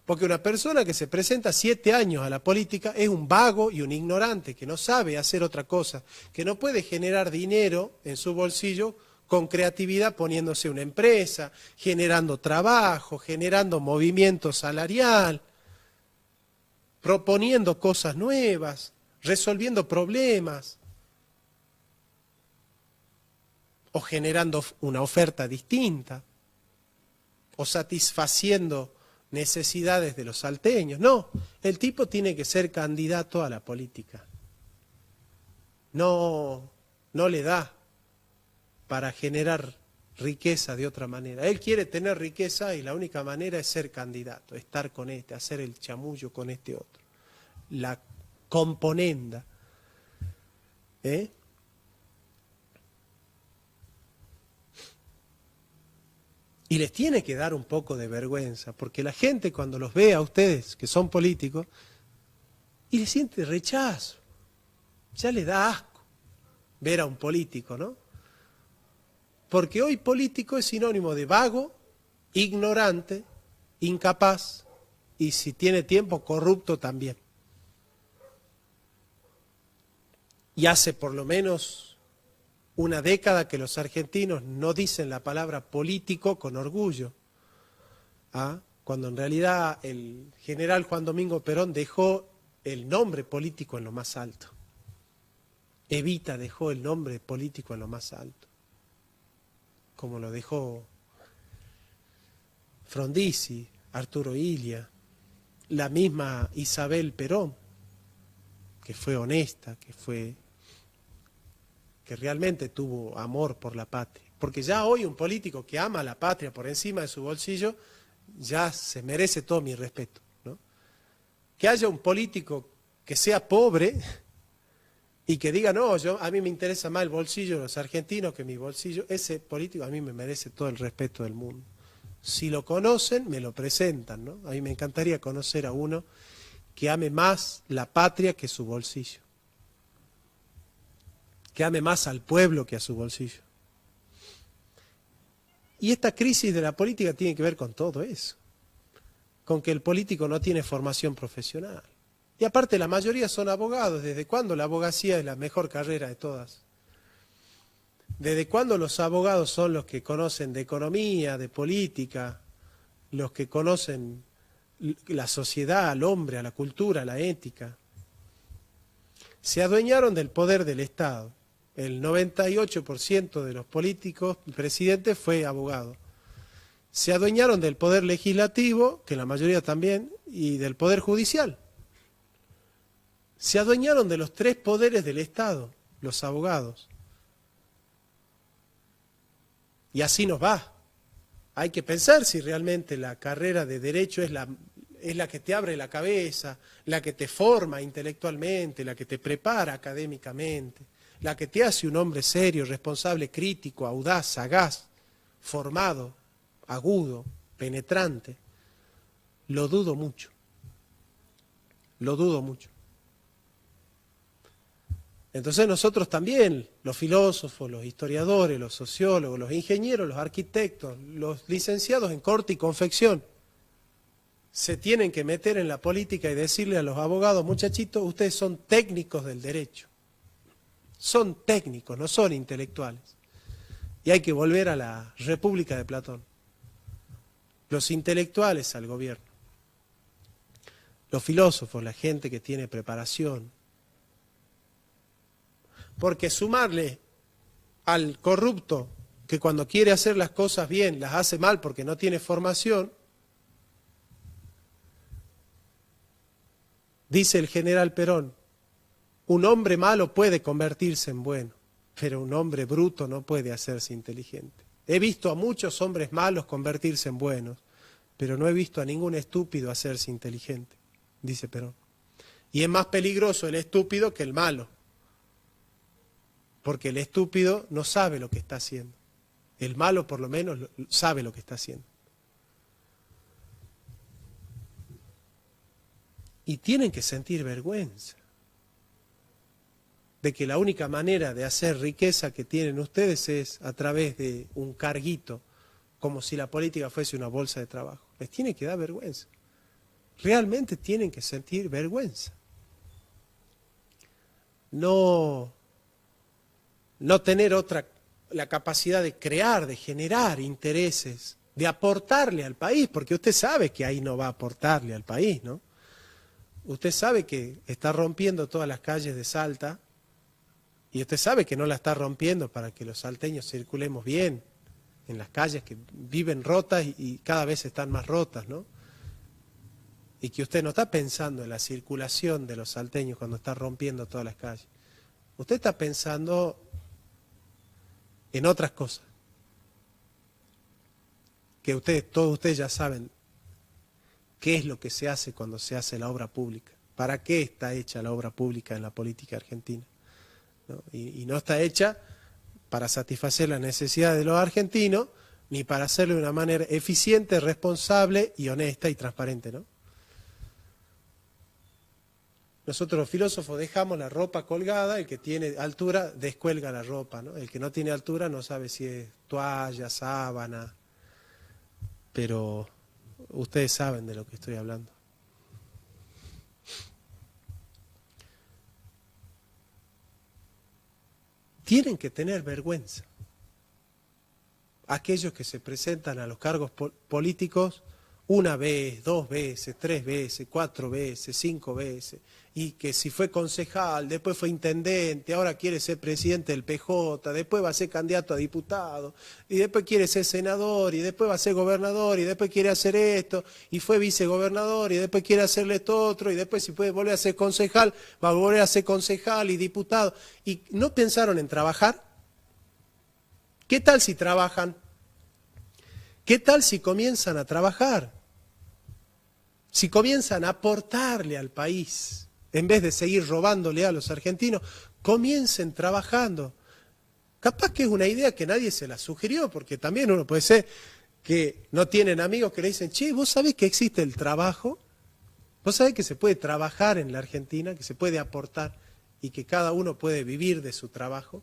Porque una persona que se presenta 7 años a la política es un vago y un ignorante, que no sabe hacer otra cosa, que no puede generar dinero en su bolsillo con creatividad poniéndose una empresa, generando trabajo, generando movimiento salarial, proponiendo cosas nuevas, resolviendo problemas o generando una oferta distinta o satisfaciendo necesidades de los salteños. No, el tipo tiene que ser candidato a la política. No le da para generar riqueza de otra manera. Él quiere tener riqueza y la única manera es ser candidato, estar con este, hacer el chamullo con este otro. componenda. Y les tiene que dar un poco de vergüenza, porque la gente cuando los ve a ustedes, que son políticos, y les siente rechazo, ya le da asco ver a un político, ¿no? Porque hoy político es sinónimo de vago, ignorante, incapaz, y si tiene tiempo, corrupto también. Y hace por lo menos una década que los argentinos no dicen la palabra político con orgullo, cuando en realidad el general Juan Domingo Perón dejó el nombre político en lo más alto. Evita dejó el nombre político en lo más alto, como lo dejó Frondizi, Arturo Illia, la misma Isabel Perón, que fue honesta, que realmente tuvo amor por la patria. Porque ya hoy un político que ama a la patria por encima de su bolsillo, ya se merece todo mi respeto, ¿no? Que haya un político que sea pobre y que diga, no, a mí me interesa más el bolsillo de los argentinos que mi bolsillo, ese político a mí me merece todo el respeto del mundo. Si lo conocen, me lo presentan, ¿no? A mí me encantaría conocer a uno que ame más la patria que su bolsillo, que ame más al pueblo que a su bolsillo. Y esta crisis de la política tiene que ver con todo eso, con que el político no tiene formación profesional. Y aparte la mayoría son abogados. ¿Desde cuándo la abogacía es la mejor carrera de todas? ¿Desde cuándo los abogados son los que conocen de economía, de política, los que conocen la sociedad, al hombre, a la cultura, a la ética? Se adueñaron del poder del Estado. El 98% de los políticos, presidentes, fue abogado. Se adueñaron del poder legislativo, que la mayoría también, y del poder judicial. Se adueñaron de los 3 poderes del Estado, los abogados. Y así nos va. Hay que pensar si realmente la carrera de Derecho es la que te abre la cabeza, la que te forma intelectualmente, la que te prepara académicamente, la que te hace un hombre serio, responsable, crítico, audaz, sagaz, formado, agudo, penetrante. Lo dudo mucho. Lo dudo mucho. Entonces nosotros también, los filósofos, los historiadores, los sociólogos, los ingenieros, los arquitectos, los licenciados en corte y confección, se tienen que meter en la política y decirle a los abogados, muchachitos, ustedes son técnicos del derecho. Son técnicos, no son intelectuales. Y hay que volver a la República de Platón. Los intelectuales al gobierno. Los filósofos, la gente que tiene preparación. Porque sumarle al corrupto que cuando quiere hacer las cosas bien las hace mal porque no tiene formación, dice el general Perón, un hombre malo puede convertirse en bueno, pero un hombre bruto no puede hacerse inteligente. He visto a muchos hombres malos convertirse en buenos, pero no he visto a ningún estúpido hacerse inteligente, dice Perón. Y es más peligroso el estúpido que el malo, porque el estúpido no sabe lo que está haciendo. El malo por lo menos sabe lo que está haciendo. Y tienen que sentir vergüenza de que la única manera de hacer riqueza que tienen ustedes es a través de un carguito, como si la política fuese una bolsa de trabajo. Les tiene que dar vergüenza. Realmente tienen que sentir vergüenza. No tener la capacidad de crear, de generar intereses, de aportarle al país, porque usted sabe que ahí no va a aportarle al país, ¿no? Usted sabe que está rompiendo todas las calles de Salta, y usted sabe que no la está rompiendo para que los salteños circulemos bien en las calles que viven rotas y cada vez están más rotas, ¿no? Y que usted no está pensando en la circulación de los salteños cuando está rompiendo todas las calles. Usted está pensando en otras cosas, que todos ustedes ya saben qué es lo que se hace cuando se hace la obra pública. ¿Para qué está hecha la obra pública en la política argentina? ¿No? Y no está hecha para satisfacer las necesidades de los argentinos, ni para hacerlo de una manera eficiente, responsable y honesta y transparente, ¿no? Nosotros los filósofos dejamos la ropa colgada, el que tiene altura descuelga la ropa, ¿no? El que no tiene altura no sabe si es toalla, sábana, pero ustedes saben de lo que estoy hablando. Tienen que tener vergüenza aquellos que se presentan a los cargos políticos una vez, 2 veces, 3 veces, 4 veces, 5 veces, y que si fue concejal, después fue intendente, ahora quiere ser presidente del PJ, después va a ser candidato a diputado, y después quiere ser senador, y después va a ser gobernador, y después quiere hacer esto, y fue vicegobernador, y después quiere hacerle esto otro, y después si puede volver a ser concejal, va a volver a ser concejal y diputado. ¿Y no pensaron en trabajar? ¿Qué tal si trabajan? ¿Qué tal si comienzan a trabajar? Si comienzan a aportarle al país, en vez de seguir robándole a los argentinos, comiencen trabajando. Capaz que es una idea que nadie se la sugirió, porque también uno puede ser que no tienen amigos que le dicen, che, ¿vos sabés que existe el trabajo? ¿Vos sabés que se puede trabajar en la Argentina, que se puede aportar y que cada uno puede vivir de su trabajo?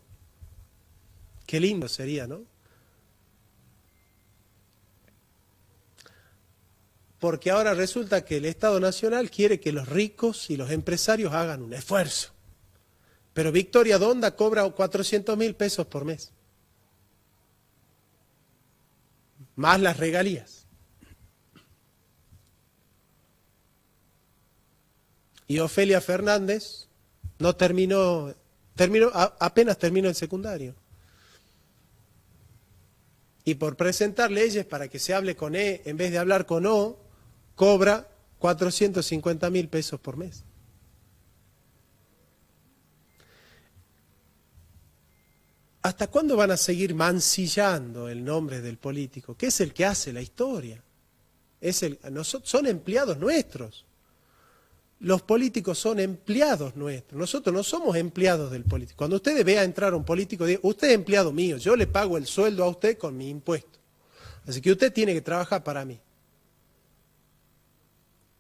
Qué lindo sería, ¿no? Porque ahora resulta que el Estado Nacional quiere que los ricos y los empresarios hagan un esfuerzo. Pero Victoria Donda cobra 400.000 pesos por mes. Más las regalías. Y Ofelia Fernández no apenas terminó el secundario. Y por presentar leyes para que se hable con E en vez de hablar con O, cobra 450.000 pesos por mes. ¿Hasta cuándo van a seguir mancillando el nombre del político? Que es el que hace la historia. Son empleados nuestros. Los políticos son empleados nuestros. Nosotros no somos empleados del político. Cuando usted vea entrar a un político, diga, usted es empleado mío, yo le pago el sueldo a usted con mi impuesto. Así que usted tiene que trabajar para mí.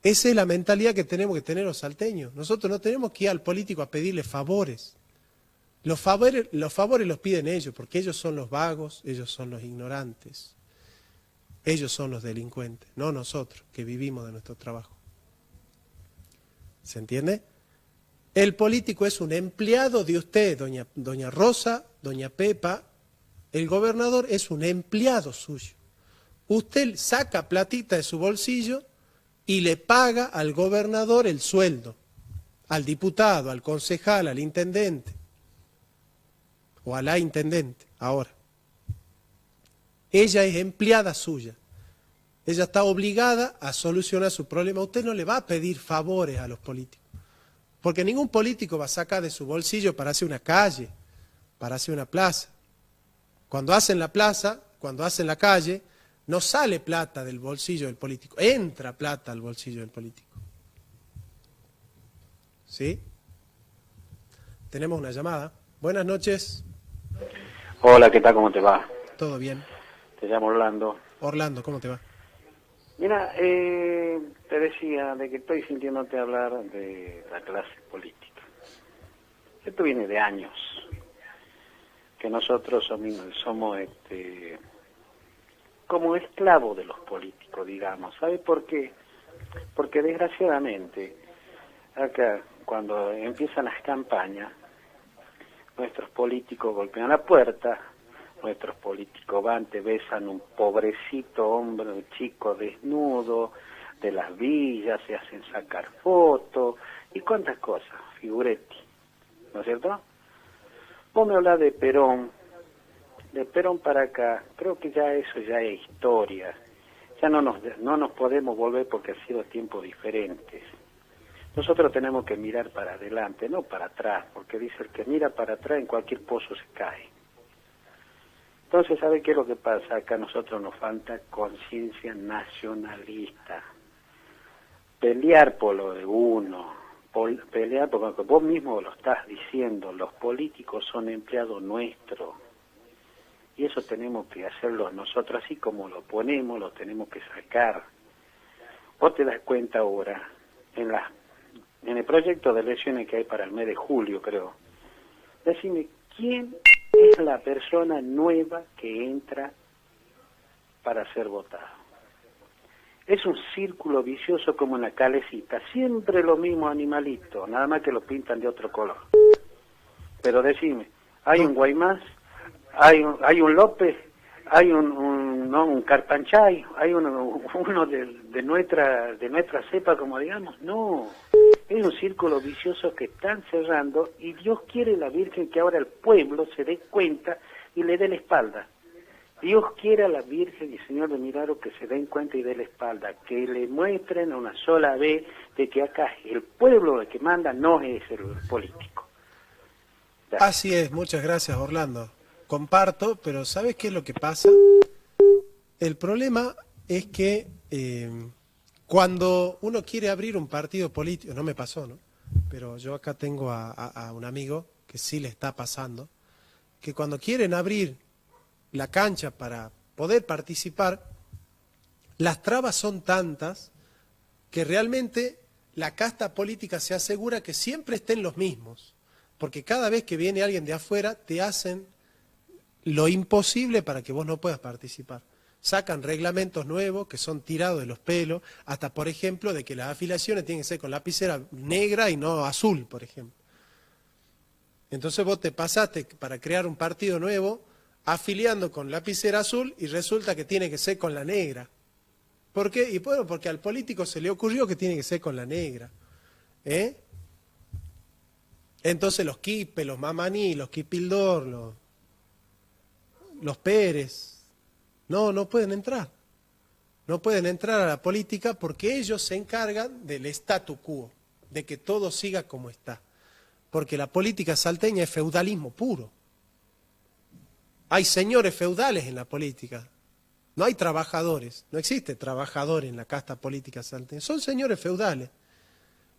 Esa es la mentalidad que tenemos que tener los salteños. Nosotros no tenemos que ir al político a pedirle favores. Los favores los piden ellos, porque ellos son los vagos, ellos son los ignorantes, ellos son los delincuentes, no nosotros, que vivimos de nuestro trabajo. ¿Se entiende? El político es un empleado de usted, doña Rosa, doña Pepa. El gobernador es un empleado suyo. Usted saca platita de su bolsillo y le paga al gobernador el sueldo, al diputado, al concejal, al intendente, o a la intendente, ahora. Ella es empleada suya. Ella está obligada a solucionar su problema. Usted no le va a pedir favores a los políticos, porque ningún político va a sacar de su bolsillo para hacer una calle, para hacer una plaza. Cuando hacen la plaza, cuando hacen la calle, no sale plata del bolsillo del político, entra plata al bolsillo del político. ¿Sí? Tenemos una llamada. Buenas noches. Hola, ¿qué tal? ¿Cómo te va? Todo bien. Te llamo Orlando. Orlando, ¿cómo te va? Mira, te decía de que estoy sintiéndote hablar de la clase política. Esto viene de años, que nosotros somos como esclavos de los políticos, digamos. ¿Sabe por qué? Porque desgraciadamente, acá, cuando empiezan las campañas, nuestros políticos golpean la puerta, nuestros políticos van, te besan un pobrecito hombre, un chico desnudo de las villas, se hacen sacar fotos y cuántas cosas, figuretti, ¿no es cierto? Vos me hablás de Perón para acá, creo que ya eso ya es historia, ya no nos podemos volver porque han sido tiempos diferentes. Nosotros tenemos que mirar para adelante, no para atrás, porque dice el que mira para atrás en cualquier pozo se cae. Entonces, ¿sabe qué es lo que pasa? Acá a nosotros nos falta conciencia nacionalista. Pelear por lo de uno, pelear, porque vos mismo lo estás diciendo, los políticos son empleados nuestros, y eso tenemos que hacerlo nosotros, así como lo ponemos, lo tenemos que sacar. Vos te das cuenta ahora, en el proyecto de elecciones que hay para el mes de julio, creo, decime, ¿quién es la persona nueva que entra para ser votada? Es un círculo vicioso como una calecita, siempre los mismos animalitos, nada más que lo pintan de otro color. Pero decime, hay un Guaymás, hay un López, hay un Carpanchay, hay uno de nuestra cepa, como digamos. No, es un círculo vicioso que están cerrando, y Dios quiere, la Virgen, que ahora el pueblo se dé cuenta y le dé la espalda. Dios quiere a la Virgen y Señor de Milagro que se den cuenta y dé la espalda, que le muestren una sola vez de que acá el pueblo el que manda, no es el político. Así es, muchas gracias, Orlando. Comparto, pero ¿sabes qué es lo que pasa? El problema es que cuando uno quiere abrir un partido político, no me pasó, ¿no? Pero yo acá tengo a un amigo que sí le está pasando, que cuando quieren abrir la cancha para poder participar, las trabas son tantas que realmente la casta política se asegura que siempre estén los mismos, porque cada vez que viene alguien de afuera te hacen lo imposible para que vos no puedas participar. Sacan reglamentos nuevos que son tirados de los pelos, hasta por ejemplo de que las afiliaciones tienen que ser con lapicera negra y no azul, por ejemplo. Entonces vos te pasaste para crear un partido nuevo afiliando con lapicera azul y resulta que tiene que ser con la negra. ¿Por qué? Y bueno, porque al político se le ocurrió que tiene que ser con la negra. Entonces los Quispe, los Mamaní, los Quipildor, los Pérez, no pueden entrar. No pueden entrar a la política porque ellos se encargan del statu quo, de que todo siga como está. Porque la política salteña es feudalismo puro. Hay señores feudales en la política, no hay trabajadores, no existe trabajador en la casta política salteña, son señores feudales,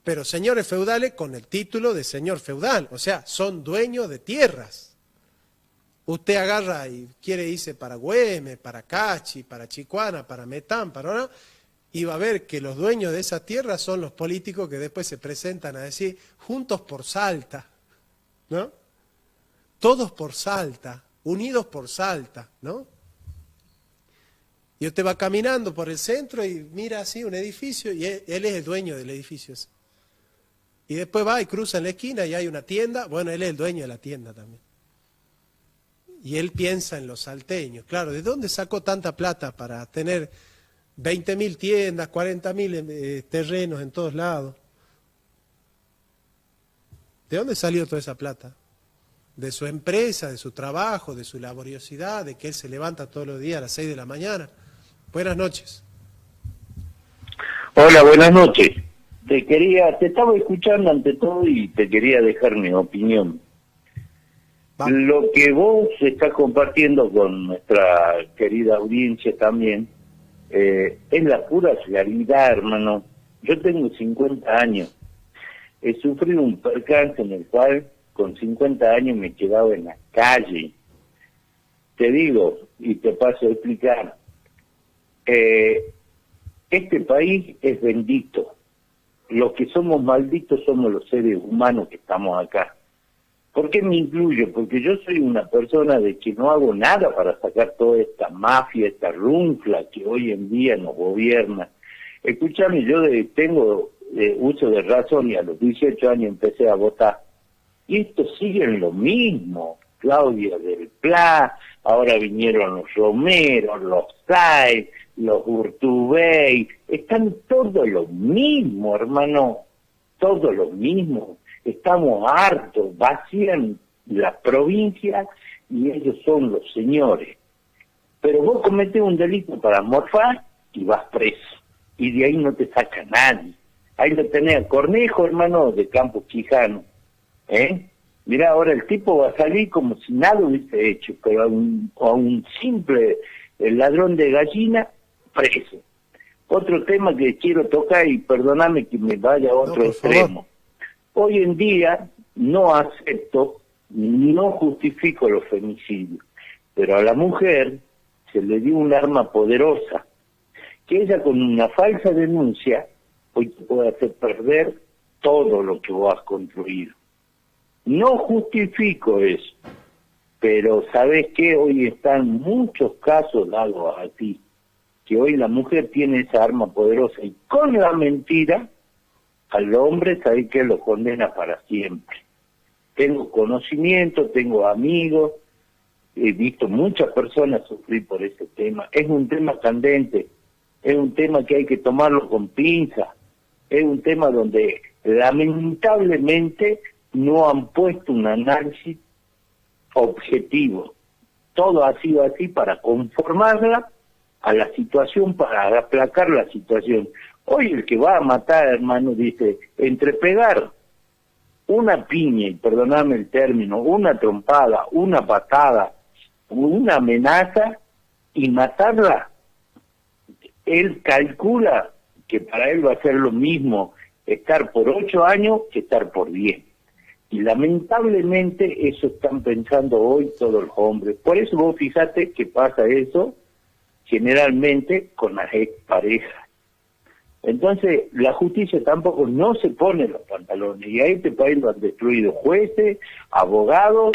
pero señores feudales con el título de señor feudal, o sea, son dueños de tierras. Usted agarra y quiere irse para Güemes, para Cachi, para Chicuana, para Metán, para ahora, y va a ver que los dueños de esas tierras son los políticos que después se presentan a decir, juntos por Salta, ¿no? Todos por Salta. Unidos por Salta, ¿no? Y usted va caminando por el centro y mira así un edificio y él es el dueño del edificio ese. Y después va y cruza en la esquina y hay una tienda, bueno, él es el dueño de la tienda también. Y él piensa en los salteños. Claro, ¿de dónde sacó tanta plata para tener 20.000 tiendas, 40.000 terrenos en todos lados? ¿De dónde salió toda esa plata? De su empresa, de su trabajo, de su laboriosidad, de que él se levanta todos los días a las 6 de la mañana. Buenas noches. Hola, buenas noches. Te estaba escuchando ante todo y te quería dejar mi opinión. Vamos. Lo que vos estás compartiendo con nuestra querida audiencia también es la pura realidad, hermano. Yo tengo 50 años. He sufrido un percance en el cual con 50 años me he quedado en la calle. Te digo, y te paso a explicar, este país es bendito. Los que somos malditos somos los seres humanos que estamos acá. ¿Por qué me incluyo? Porque yo soy una persona de que no hago nada para sacar toda esta mafia, esta runfla que hoy en día nos gobierna. Escúchame, yo tengo uso de razón y a los 18 años empecé a votar. Y esto sigue en lo mismo, Claudia del Pla, ahora vinieron los Romero, los Sáez, los Urtubey, están todo lo mismo, hermano, todo lo mismo. Estamos hartos, vacían las provincias y ellos son los señores. Pero vos cometés un delito para morfar y vas preso, y de ahí no te saca nadie. Ahí lo tenés a Cornejo, hermano, de Campo Quijano. Mirá, ahora el tipo va a salir como si nada hubiese hecho, pero a un simple ladrón de gallina, preso. Otro tema que quiero tocar, y perdóname que me vaya a otro extremo. hoy en día no acepto, no justifico los femicidios, pero a la mujer se le dio un arma poderosa, que ella con una falsa denuncia hoy te puede hacer perder todo lo que vos has construido. No justifico eso, pero ¿sabés qué? Hoy están muchos casos dados así, que hoy la mujer tiene esa arma poderosa y con la mentira al hombre, ¿sabés qué? Lo condena para siempre. Tengo conocimiento, tengo amigos, he visto muchas personas sufrir por ese tema. Es un tema candente, es un tema que hay que tomarlo con pinza, es un tema donde lamentablemente no han puesto un análisis objetivo. Todo ha sido así para conformarla a la situación, para aplacar la situación. Hoy el que va a matar, hermano, dice, entre pegar una piña, y perdonadme el término, una trompada, una patada, una amenaza y matarla, él calcula que para él va a ser lo mismo estar por 8 años que estar por 10. Y lamentablemente eso están pensando hoy todos los hombres. Por eso vos fijate que pasa eso generalmente con las exparejas. Entonces la justicia tampoco no se pone los pantalones, y a este país lo han destruido jueces, abogados,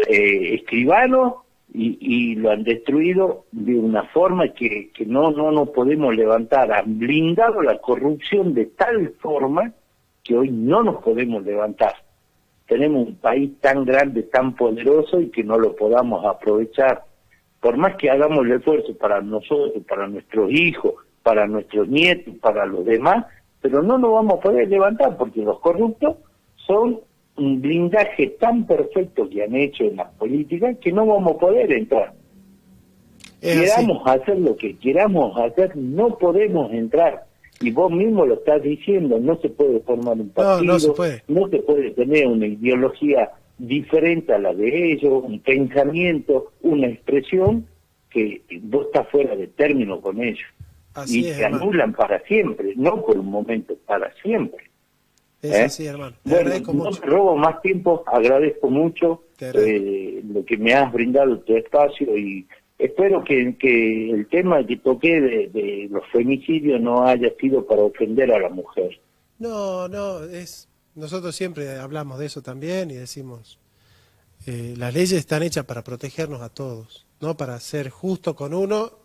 escribanos, y lo han destruido de una forma que no nos podemos levantar. Han blindado la corrupción de tal forma que hoy no nos podemos levantar. Tenemos un país tan grande, tan poderoso, y que no lo podamos aprovechar. Por más que hagamos el esfuerzo para nosotros, para nuestros hijos, para nuestros nietos, para los demás, pero no nos vamos a poder levantar porque los corruptos son un blindaje tan perfecto que han hecho en las políticas que no vamos a poder entrar. Queramos hacer lo que queramos hacer, no podemos entrar. Y vos mismo lo estás diciendo, no se puede formar un partido, no se puede tener una ideología diferente a la de ellos, un pensamiento, una expresión que vos estás fuera de término con ellos. Así y es, te anulan para siempre, no por un momento, para siempre. Es así, hermano. Te agradezco no mucho. te robo más tiempo, agradezco mucho lo que me has brindado tu espacio, y espero que el tema que toqué de los femicidios no haya sido para ofender a la mujer. No, nosotros siempre hablamos de eso también y decimos, las leyes están hechas para protegernos a todos, no para ser justo con uno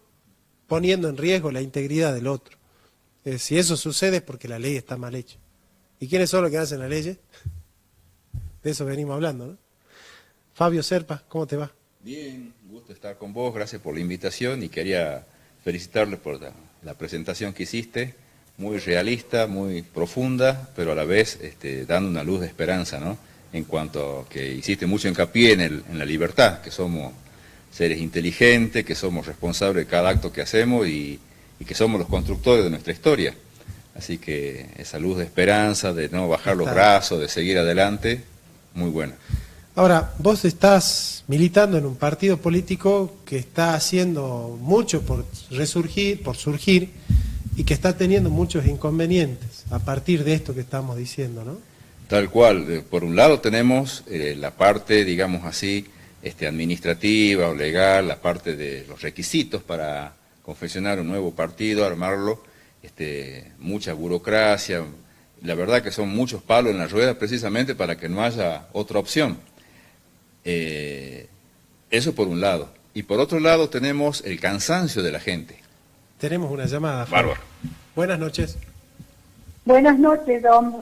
poniendo en riesgo la integridad del otro. Si eso sucede es porque la ley está mal hecha. ¿Y quiénes son los que hacen las leyes? De eso venimos hablando, ¿no? Fabio Serpa, ¿cómo te va? Bien, gusto estar con vos, gracias por la invitación, y quería felicitarle por la presentación que hiciste, muy realista, muy profunda, pero a la vez dando una luz de esperanza, ¿no? En cuanto a que hiciste mucho hincapié en la libertad, que somos seres inteligentes, que somos responsables de cada acto que hacemos y que somos los constructores de nuestra historia. Así que esa luz de esperanza, de no bajar los brazos, de seguir adelante, muy buena. Ahora, vos estás militando en un partido político que está haciendo mucho por surgir, y que está teniendo muchos inconvenientes a partir de esto que estamos diciendo, ¿no? Tal cual. Por un lado tenemos la parte, digamos así, administrativa o legal, la parte de los requisitos para confeccionar un nuevo partido, armarlo, mucha burocracia. La verdad que son muchos palos en la rueda precisamente para que no haya otra opción. Eso por un lado. Y por otro lado tenemos el cansancio de la gente. Tenemos una llamada. Bárbaro. Buenas noches. Buenas noches, don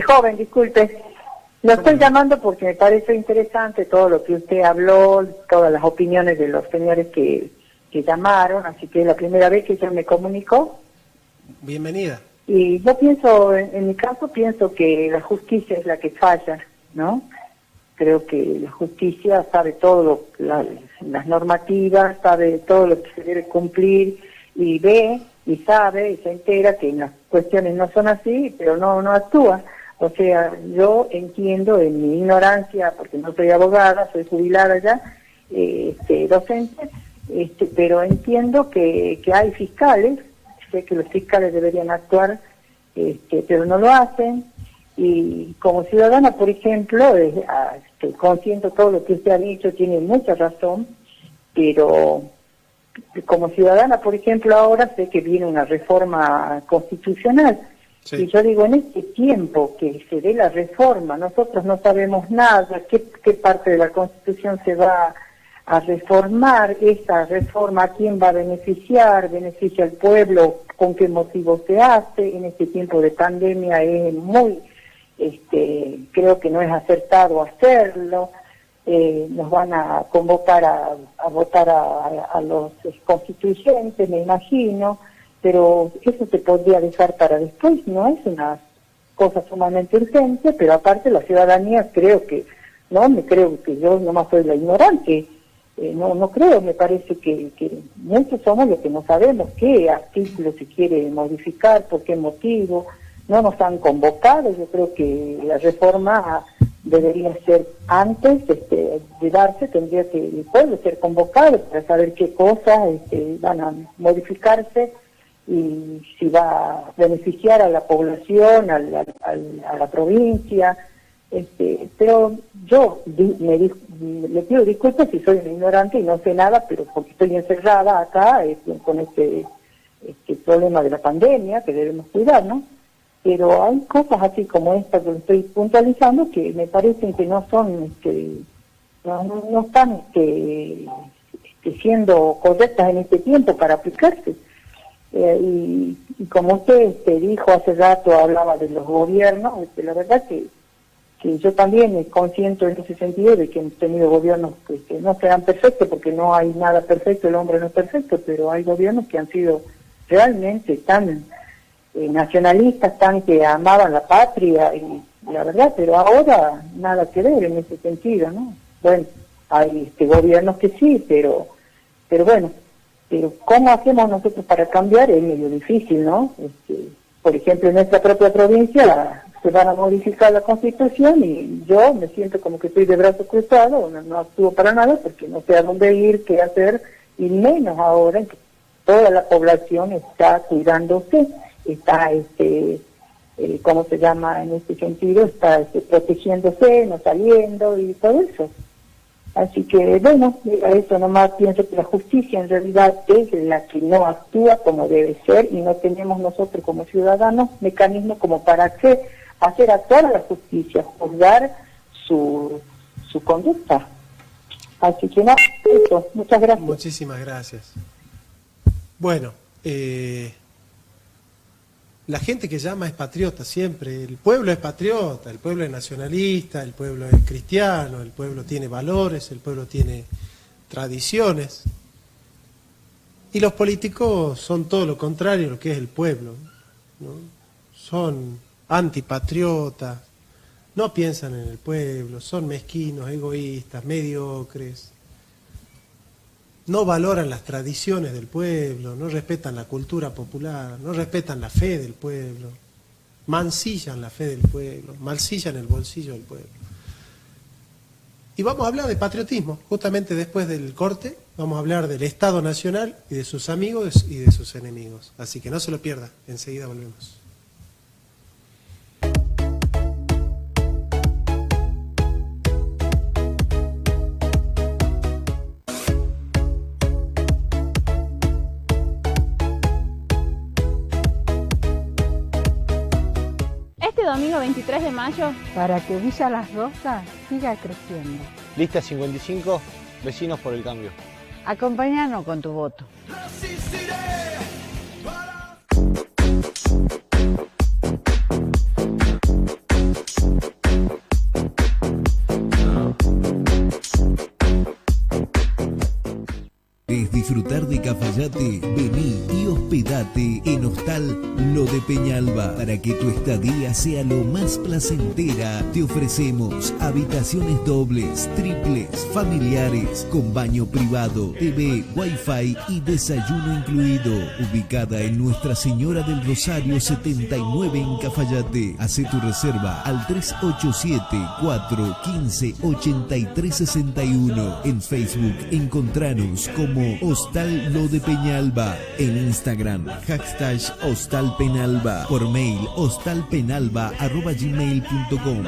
joven, disculpe. Lo estoy llamando porque me parece interesante todo lo que usted habló, todas las opiniones de los señores que llamaron, así que es la primera vez que yo me comunico. Bienvenida. Y yo pienso, en mi caso, pienso que la justicia es la que falla, ¿no? Creo que la justicia sabe todo, las normativas, sabe todo lo que se debe cumplir, y ve y sabe y se entera que las cuestiones no son así, pero no actúa. O sea, yo entiendo en mi ignorancia, porque no soy abogada, soy jubilada ya, docente, pero entiendo que hay fiscales, sé que los fiscales deberían actuar, pero no lo hacen. Y como ciudadana, por ejemplo, consiento todo lo que usted ha dicho, tiene mucha razón, pero como ciudadana, por ejemplo, ahora sé que viene una reforma constitucional. Sí. Y yo digo, en este tiempo que se dé la reforma, nosotros no sabemos nada, qué parte de la Constitución se va a reformar, esa reforma a quién va a beneficiar, beneficia al pueblo, con qué motivo se hace. En este tiempo de pandemia es muy, creo que no es acertado hacerlo. Nos van a convocar a votar a los constituyentes, me imagino, pero eso se podría dejar para después, no es una cosa sumamente urgente, pero aparte la ciudadanía creo que, no me creo que yo nomás soy la ignorante, no creo, me parece que muchos somos los que no sabemos qué artículo se quiere modificar, por qué motivo, no nos han convocado. Yo creo que la reforma debería ser antes de darse, tendría que el pueblo ser convocado para saber qué cosas van a modificarse y si va a beneficiar a la población, a la provincia. Pero yo le pido disculpas si soy una ignorante y no sé nada, pero porque estoy encerrada acá con este problema de la pandemia que debemos cuidar, ¿no? Pero hay cosas así como esta que estoy puntualizando que me parecen que no son, no están siendo correctas en este tiempo para aplicarse. Y como usted dijo hace rato, hablaba de los gobiernos, la verdad que yo también me consciento en ese sentido de que hemos tenido gobiernos que no serán perfectos, porque no hay nada perfecto, el hombre no es perfecto, pero hay gobiernos que han sido realmente tan nacionalistas, tan que amaban la patria, y la verdad, pero ahora nada que ver en ese sentido, ¿no? Bueno, hay gobiernos que sí, pero bueno, pero ¿cómo hacemos nosotros para cambiar? Es medio difícil, ¿no? Por ejemplo, en nuestra propia provincia se van a modificar la Constitución y yo me siento como que estoy de brazos cruzados, no actúo para nada porque no sé a dónde ir, qué hacer, y menos ahora en que toda la población está cuidándose, está, ¿cómo se llama en este sentido? Está protegiéndose, no saliendo y todo eso. Así que, bueno, a eso nomás pienso que la justicia en realidad es la que no actúa como debe ser y no tenemos nosotros como ciudadanos mecanismos como para hacer actuar a la justicia, juzgar su conducta. Así que no, eso, muchas gracias. Muchísimas gracias. Bueno, la gente que llama es patriota siempre, el pueblo es patriota, el pueblo es nacionalista, el pueblo es cristiano, el pueblo tiene valores, el pueblo tiene tradiciones. Y los políticos son todo lo contrario a lo que es el pueblo, ¿no? Son antipatriotas, no piensan en el pueblo, son mezquinos, egoístas, mediocres. No valoran las tradiciones del pueblo, no respetan la cultura popular, no respetan la fe del pueblo, mancillan la fe del pueblo, mancillan el bolsillo del pueblo. Y vamos a hablar de patriotismo, justamente después del corte, vamos a hablar del Estado Nacional y de sus amigos y de sus enemigos. Así que no se lo pierda, enseguida volvemos. Domingo 23 de mayo, para que Villa Las Rosas siga creciendo. Lista 55, Vecinos por el Cambio. Acompáñanos con tu voto. ¿Querés disfrutar de Cafayate? Vení y hospedate en Hostal Lo de Peñalba. Para que tu estadía sea lo más placentera, te ofrecemos habitaciones dobles, triples, familiares, con baño privado, TV, wifi y desayuno incluido. Ubicada en Nuestra Señora del Rosario 79 en Cafayate. Hacé tu reserva al 387-415-8361. En Facebook encontranos como Hostal Lo de Peñalba. En Instagram, hashtag Hostal Penalba. Por mail, hostalpenalba@gmail.com.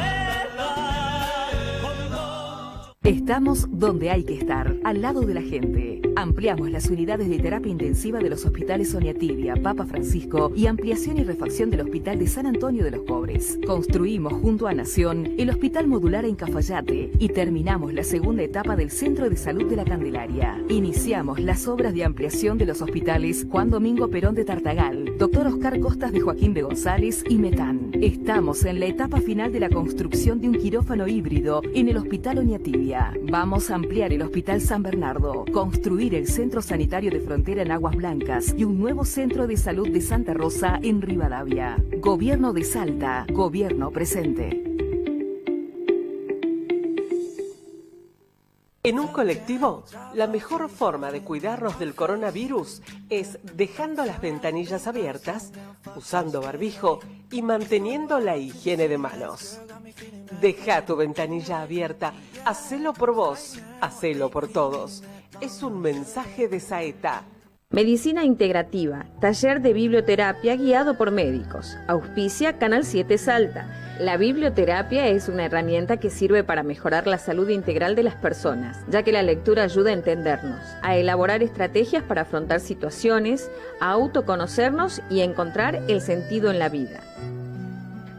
Estamos donde hay que estar, al lado de la gente. Ampliamos las unidades de terapia intensiva de los hospitales Oñatibia, Papa Francisco y ampliación y refacción del Hospital de San Antonio de los Pobres. Construimos junto a Nación el Hospital Modular en Cafayate y terminamos la segunda etapa del Centro de Salud de la Candelaria. Iniciamos las obras de ampliación de los hospitales Juan Domingo Perón de Tartagal, Dr. Oscar Costas de Joaquín de González y Metán. Estamos en la etapa final de la construcción de un quirófano híbrido en el Hospital Oñatibia. Vamos a ampliar el Hospital San Bernardo, construir el Centro Sanitario de Frontera en Aguas Blancas y un nuevo Centro de Salud de Santa Rosa en Rivadavia. Gobierno de Salta, Gobierno presente. En un colectivo, la mejor forma de cuidarnos del coronavirus es dejando las ventanillas abiertas, usando barbijo y manteniendo la higiene de manos. Deja tu ventanilla abierta, hacelo por vos, hacelo por todos. Es un mensaje de Saeta. Medicina Integrativa, taller de biblioterapia guiado por médicos. Auspicia Canal 7 Salta. La biblioterapia es una herramienta que sirve para mejorar la salud integral de las personas, ya que la lectura ayuda a entendernos, a elaborar estrategias para afrontar situaciones, a autoconocernos y a encontrar el sentido en la vida.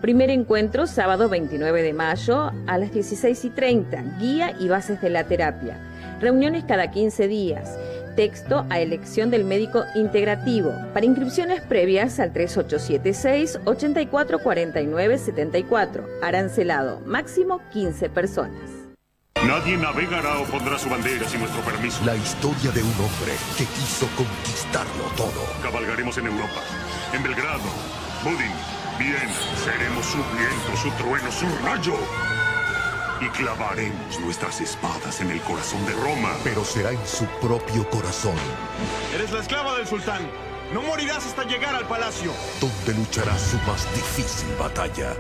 Primer encuentro, sábado 29 de mayo a las 16:30. Guía y bases de la terapia. Reuniones cada 15 días. Texto a elección del médico integrativo. Para inscripciones previas al 3876-844974. Arancelado. Máximo 15 personas. Nadie navegará o pondrá su bandera sin nuestro permiso. La historia de un hombre que quiso conquistarlo todo. Cabalgaremos en Europa, en Belgrado, Budín, Viena. Seremos su viento, su trueno, su rayo. Y clavaremos nuestras espadas en el corazón de Roma. Pero será en su propio corazón. Eres la esclava del sultán. No morirás hasta llegar al palacio. Donde luchará su más difícil batalla.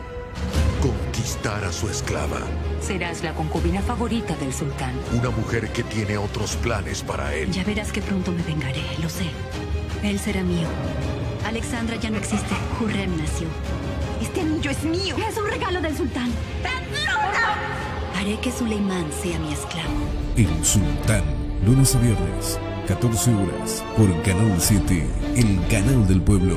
Conquistar a su esclava. Serás la concubina favorita del sultán. Una mujer que tiene otros planes para él. Ya verás que pronto me vengaré, lo sé. Él será mío. Alexandra ya no existe. Hurrem nació. Este anillo es mío. Es un regalo del sultán. Haré que Suleimán sea mi esclavo. El Sultán, lunes a viernes, 14 horas, por Canal 7, el canal del pueblo.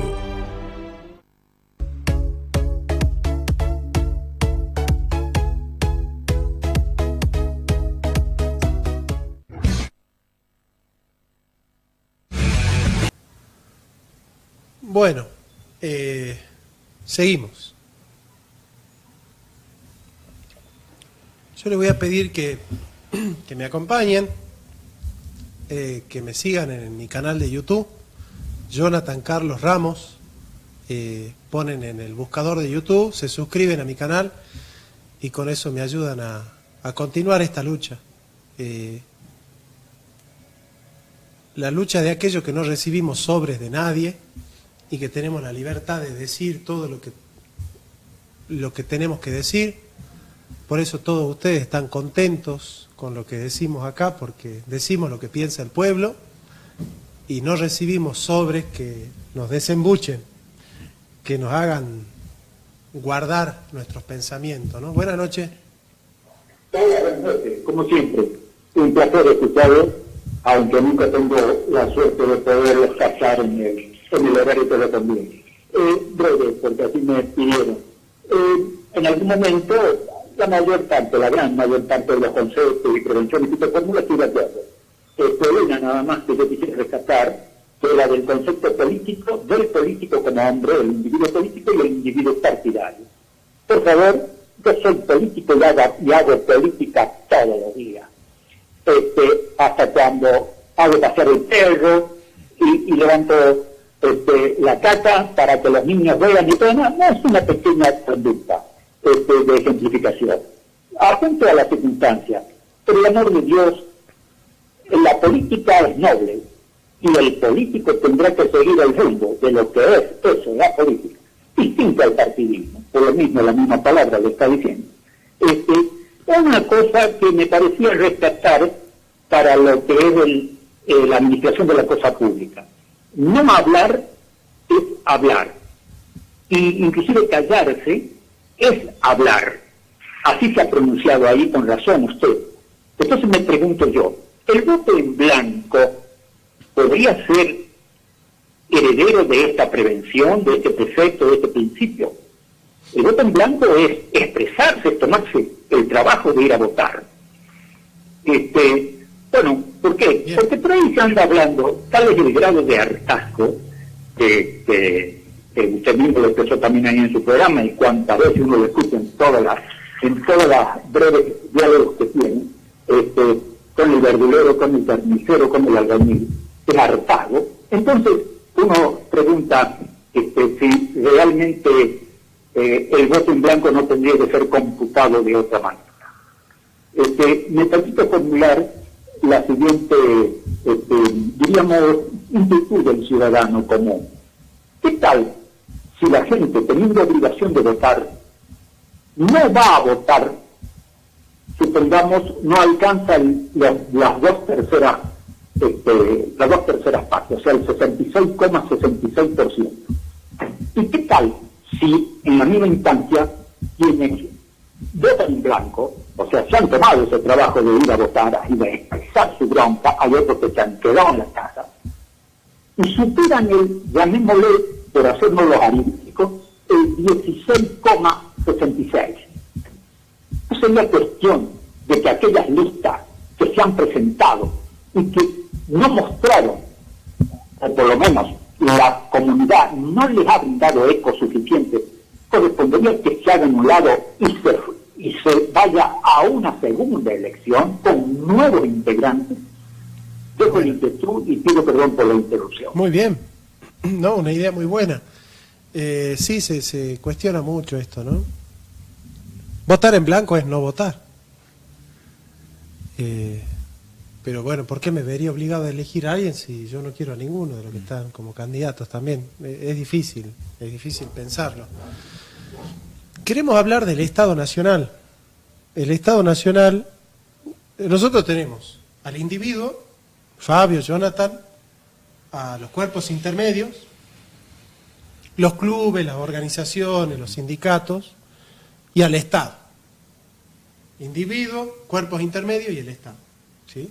Bueno, seguimos. Yo les voy a pedir que me acompañen, que me sigan en mi canal de YouTube, Jonathan Carlos Ramos. Ponen en el buscador de YouTube, se suscriben a mi canal y con eso me ayudan a continuar esta lucha. La lucha de aquellos que no recibimos sobres de nadie y que tenemos la libertad de decir todo lo que tenemos que decir. Por eso todos ustedes están contentos con lo que decimos acá, porque decimos lo que piensa el pueblo y no recibimos sobres que nos desembuchen, que nos hagan guardar nuestros pensamientos, ¿no? Buenas noches. Buenas noches, como siempre, un placer escucharlo, aunque nunca tengo la suerte de poderlos captar en el horario que lo conviene. Breve, porque así me pidieron. En algún momento, la gran mayor parte de los conceptos y prevenciones y fórmulas estoy de acuerdo. Fue una nada más que yo quisiera rescatar, que era del concepto político, del político como hombre, el individuo político y el individuo partidario. Por favor, yo soy político y hago política todos los días. Hasta cuando hago pasear el perro y levanto la caca para que los niños vean y todo, no es una pequeña conducta de ejemplificación. Atento a las circunstancias, por el amor de Dios, la política es noble y el político tendrá que seguir el rumbo de lo que es eso, la política, distinto al partidismo, por lo mismo la misma palabra lo está diciendo. Una cosa que me parecía rescatar para lo que es la administración de la cosa pública. No hablar es hablar. Y inclusive callarse es hablar. Así se ha pronunciado ahí con razón usted. Entonces me pregunto yo, ¿el voto en blanco podría ser heredero de esta prevención, de este precepto, de este principio? El voto en blanco es expresarse, es tomarse el trabajo de ir a votar. Bueno, ¿por qué? Bien. Porque por ahí se anda hablando, tal es el grado de hartazgo que usted mismo lo expresó también ahí en su programa, y cuántas veces uno lo escucha en todas las breves diálogos que tiene, con el verdulero, con el carnicero, con el albañil, el hartazgo. Entonces uno pregunta si realmente el voto en blanco no tendría que ser computado de otra manera. Me permito formular la siguiente, diríamos, inquietud del ciudadano común. ¿Qué tal si la gente, teniendo obligación de votar, no va a votar, supongamos, no alcanza las dos terceras partes, o sea, el 66,66%? ¿Y qué tal si en la misma instancia quienes votan en blanco, o sea, se han tomado ese trabajo de ir a votar y de expresar su bronca, hay otros que se han quedado en la casa, y superan llamémosle, por hacernos los aritméticos, el 16,66? No sería cuestión de que aquellas listas que se han presentado y que no mostraron, o por lo menos la comunidad no les ha brindado eco suficiente, correspondería que se haga en un lado y se vaya a una segunda elección con nuevos integrantes? Dejo la inquietud y pido perdón por la interrupción. Muy bien. No, una idea muy buena. Sí, se cuestiona mucho esto, ¿no? Votar en blanco es no votar. Pero bueno, ¿por qué me vería obligado a elegir a alguien si yo no quiero a ninguno de los que están como candidatos también? Es difícil pensarlo. Queremos hablar del Estado Nacional. El Estado Nacional, nosotros tenemos al individuo, Fabio, Jonathan, a los cuerpos intermedios, los clubes, las organizaciones, los sindicatos, y al Estado. Individuo, cuerpos intermedios y el Estado, ¿sí?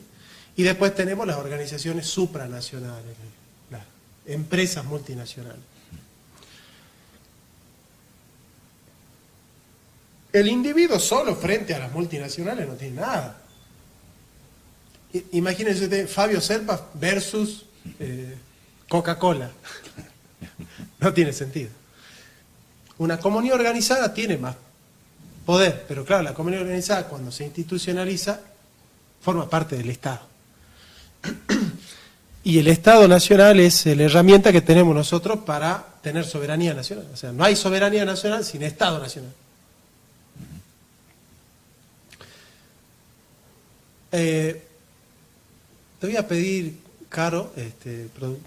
Y después tenemos las organizaciones supranacionales, las empresas multinacionales. El individuo solo frente a las multinacionales no tiene nada. Imagínense usted, Fabio Serpa versus Coca-Cola. No tiene sentido. Una comunidad organizada tiene más poder, pero claro, la comunidad organizada cuando se institucionaliza forma parte del Estado. Y el Estado Nacional es la herramienta que tenemos nosotros para tener soberanía nacional. O sea, no hay soberanía nacional sin Estado Nacional. Te voy a pedir, Caro,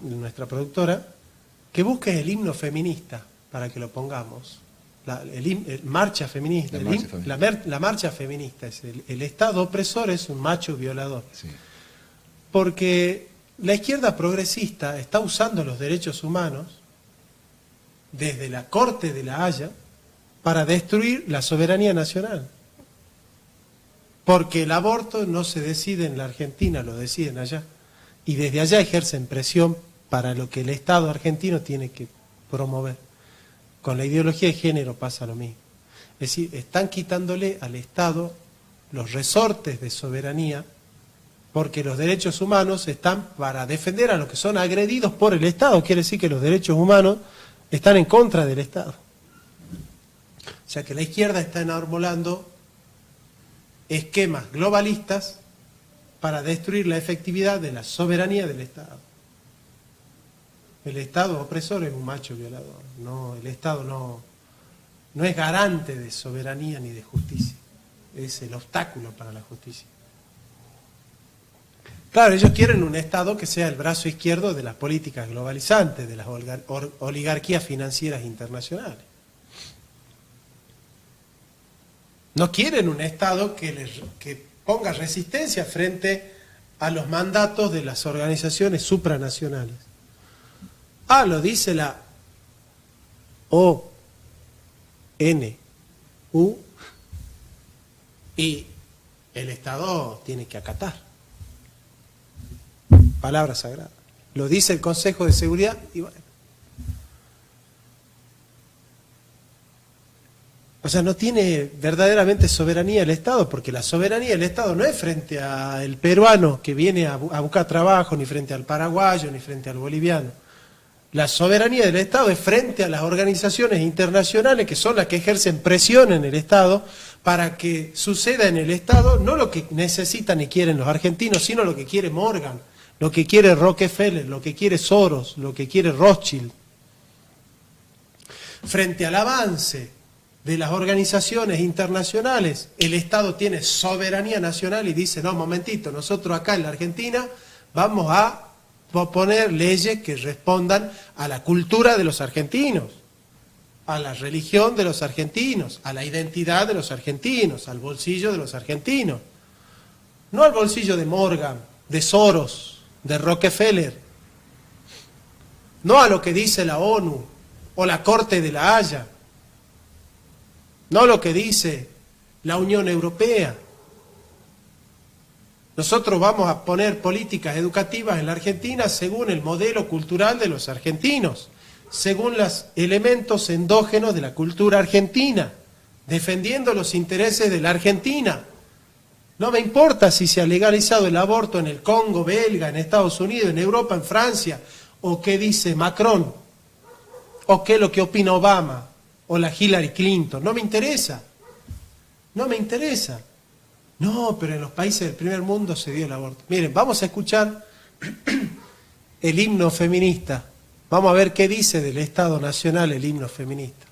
nuestra productora, que busques el himno feminista para que lo pongamos. Marcha feminista. La marcha feminista es el Estado opresor es un macho violador. Sí. Porque la izquierda progresista está usando los derechos humanos desde la Corte de la Haya para destruir la soberanía nacional. Porque el aborto no se decide en la Argentina, lo deciden allá. Y desde allá ejercen presión para lo que el Estado argentino tiene que promover. Con la ideología de género pasa lo mismo. Es decir, están quitándole al Estado los resortes de soberanía porque los derechos humanos están para defender a los que son agredidos por el Estado. Quiere decir que los derechos humanos están en contra del Estado. O sea que la izquierda está enarbolando esquemas globalistas para destruir la efectividad de la soberanía del Estado. El Estado opresor es un macho violador. No, el Estado no es garante de soberanía ni de justicia. Es el obstáculo para la justicia. Claro, ellos quieren un Estado que sea el brazo izquierdo de las políticas globalizantes, de las oligarquías financieras internacionales. No quieren un Estado que ponga resistencia frente a los mandatos de las organizaciones supranacionales. Lo dice la ONU y el Estado tiene que acatar. Palabra sagrada. Lo dice el Consejo de Seguridad y bueno. O sea, no tiene verdaderamente soberanía el Estado, porque la soberanía del Estado no es frente al peruano que viene a buscar trabajo, ni frente al paraguayo, ni frente al boliviano. La soberanía del Estado es frente a las organizaciones internacionales que son las que ejercen presión en el Estado para que suceda en el Estado no lo que necesitan y quieren los argentinos, sino lo que quiere Morgan, lo que quiere Rockefeller, lo que quiere Soros, lo que quiere Rothschild. Frente al avance de las organizaciones internacionales, el Estado tiene soberanía nacional y dice, no, momentito, nosotros acá en la Argentina vamos a poner leyes que respondan a la cultura de los argentinos, a la religión de los argentinos, a la identidad de los argentinos, al bolsillo de los argentinos. No al bolsillo de Morgan, de Soros, de Rockefeller, no a lo que dice la ONU o la Corte de la Haya, no lo que dice la Unión Europea. Nosotros vamos a poner políticas educativas en la Argentina según el modelo cultural de los argentinos, según los elementos endógenos de la cultura argentina, defendiendo los intereses de la Argentina. No me importa si se ha legalizado el aborto en el Congo belga, en Estados Unidos, en Europa, en Francia, o qué dice Macron, o qué es lo que opina Obama, o la Hillary Clinton. No me interesa. No me interesa. No, pero en los países del primer mundo se dio el aborto. Miren, vamos a escuchar el himno feminista. Vamos a ver qué dice del Estado Nacional el himno feminista.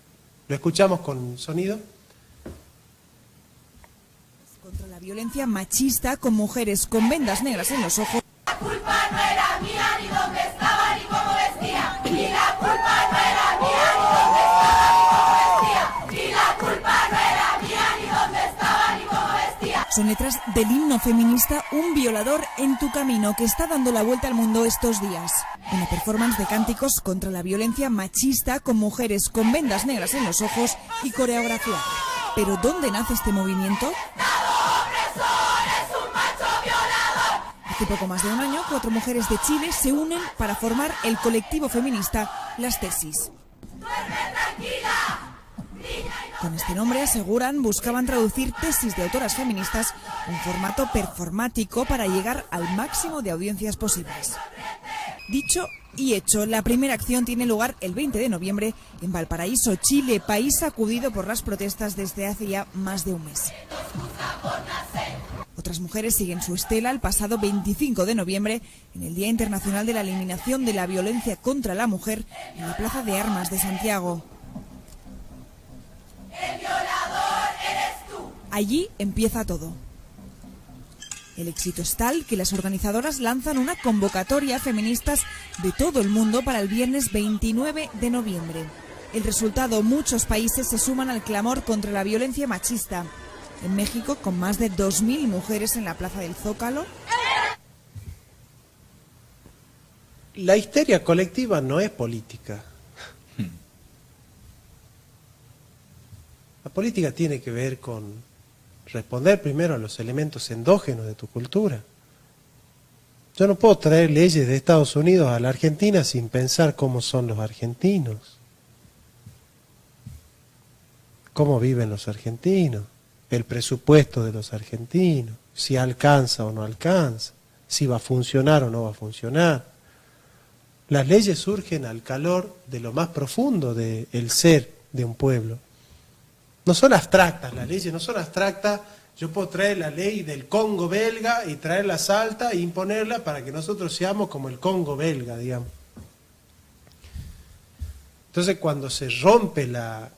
¿Lo escuchamos con sonido? Contra la violencia machista con mujeres con vendas negras en los ojos. La culpa no era mía, ni dónde estaba, ni cómo vestía. Y la culpa no era mía, ni dónde estaba, ni cómo vestía. Y la culpa no era mía, ni dónde estaba, ni cómo vestía. Son letras del himno feminista Un violador en tu camino, que está dando la vuelta al mundo estos días. Una performance de cánticos contra la violencia machista con mujeres con vendas negras en los ojos y coreografía. ¿Pero dónde nace este movimiento? Hace poco más de un año, 4 mujeres de Chile se unen para formar el colectivo feminista Las Tesis. Con este nombre, aseguran, buscaban traducir tesis de autoras feministas, un formato performático para llegar al máximo de audiencias posibles. Dicho y hecho, la primera acción tiene lugar el 20 de noviembre en Valparaíso, Chile, país sacudido por las protestas desde hace ya más de un mes. Otras mujeres siguen su estela el pasado 25 de noviembre en el Día Internacional de la Eliminación de la Violencia contra la Mujer en la Plaza de Armas de Santiago. El violador eres tú. Allí empieza todo. El éxito es tal que las organizadoras lanzan una convocatoria a feministas de todo el mundo para el viernes 29 de noviembre. El resultado, muchos países se suman al clamor contra la violencia machista. En México, con más de 2.000 mujeres en la Plaza del Zócalo. La histeria colectiva no es política. La política tiene que ver con responder primero a los elementos endógenos de tu cultura. Yo no puedo traer leyes de Estados Unidos a la Argentina sin pensar cómo son los argentinos, cómo viven los argentinos, el presupuesto de los argentinos, si alcanza o no alcanza, si va a funcionar o no va a funcionar. Las leyes surgen al calor de lo más profundo del ser de un pueblo. No son abstractas, las leyes no son abstractas. Yo puedo traer la ley del Congo belga y traerla a Salta e imponerla para que nosotros seamos como el Congo belga, digamos. Entonces, cuando se rompe la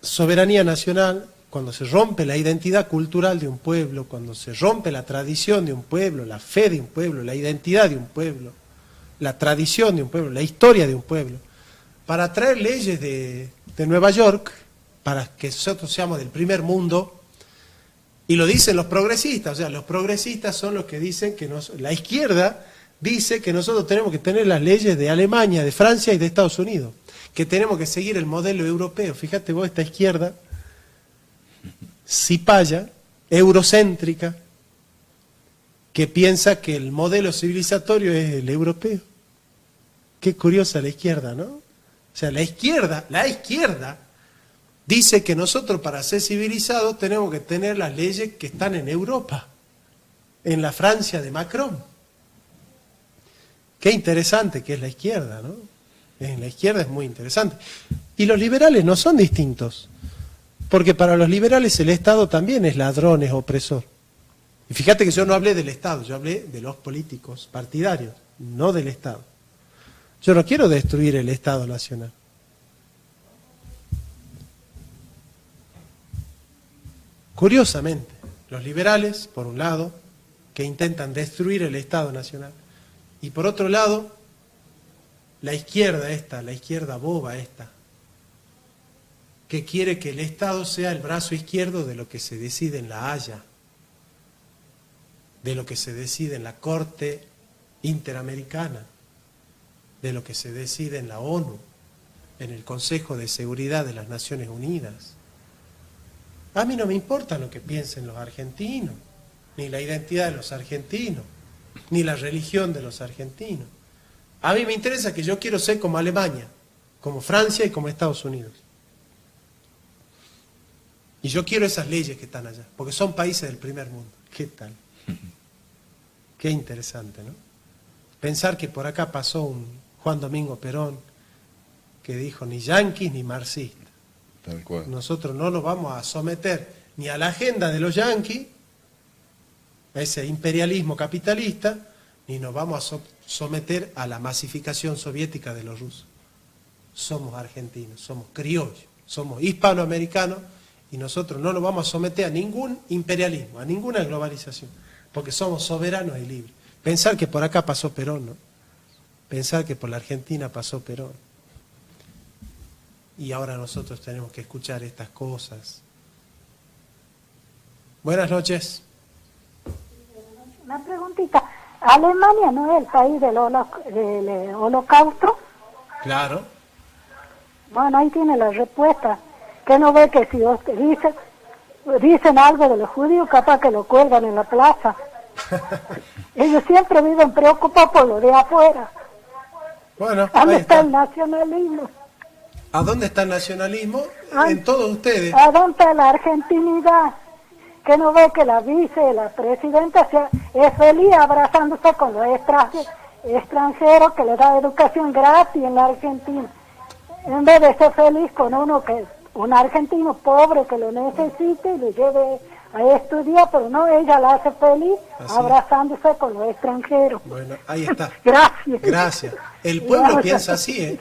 soberanía nacional, cuando se rompe la identidad cultural de un pueblo, cuando se rompe la tradición de un pueblo, la fe de un pueblo, la identidad de un pueblo, la tradición de un pueblo, la historia de un pueblo, para traer leyes de Nueva York, para que nosotros seamos del primer mundo, Y lo dicen los progresistas, o sea, los progresistas son los que dicen que la izquierda dice que nosotros tenemos que tener las leyes de Alemania, de Francia y de Estados Unidos, que tenemos que seguir el modelo europeo. Fíjate vos, esta izquierda cipaya, eurocéntrica, que piensa que el modelo civilizatorio es el europeo. Qué curiosa la izquierda, ¿no? O sea, la izquierda dice que nosotros para ser civilizados tenemos que tener las leyes que están en Europa, en la Francia de Macron. Qué interesante que es la izquierda, ¿no? En la izquierda es muy interesante. Y los liberales no son distintos, porque para los liberales el Estado también es ladrón, es opresor. Y fíjate que yo no hablé del Estado, yo hablé de los políticos partidarios, no del Estado. Yo no quiero destruir el Estado nacional. Curiosamente, los liberales, por un lado, que intentan destruir el Estado nacional, y por otro lado, la izquierda boba esta, que quiere que el Estado sea el brazo izquierdo de lo que se decide en La Haya, de lo que se decide en la Corte Interamericana, de lo que se decide en la ONU, en el Consejo de Seguridad de las Naciones Unidas. A mí no me importa lo que piensen los argentinos, ni la identidad de los argentinos, ni la religión de los argentinos. A mí me interesa que yo quiero ser como Alemania, como Francia y como Estados Unidos. Y yo quiero esas leyes que están allá, porque son países del primer mundo. ¿Qué tal? Qué interesante, ¿no? Pensar que por acá pasó un Juan Domingo Perón que dijo ni yanquis ni marxistas. Tal cual. Nosotros no nos vamos a someter ni a la agenda de los yanquis, a ese imperialismo capitalista, ni nos vamos a someter a la masificación soviética de los rusos. Somos argentinos, somos criollos, somos hispanoamericanos y nosotros no nos vamos a someter a ningún imperialismo, a ninguna globalización, porque somos soberanos y libres. Pensar que por acá pasó Perón, ¿no? Pensar que por la Argentina pasó Perón. Y ahora nosotros tenemos que escuchar estas cosas. Buenas noches. Una preguntita. ¿Alemania no es el país del holocausto? Claro. Bueno, ahí tiene la respuesta. ¿Qué no ve que si dicen algo de los judíos, capaz que lo cuelgan en la plaza? Ellos siempre viven preocupados por lo de afuera. Bueno, ¿Dónde está el nacionalismo? ¿A dónde está el nacionalismo? En todos ustedes. ¿A dónde está la argentinidad? ¿Que no ve que la presidenta es feliz abrazándose con los extranjeros que le da educación gratis en la Argentina? En vez de ser feliz con un argentino pobre que lo necesite y le lleve a estudiar, pero no, ella la hace feliz abrazándose con los extranjeros. Bueno, ahí está. Gracias. Gracias. El pueblo piensa así, ¿eh?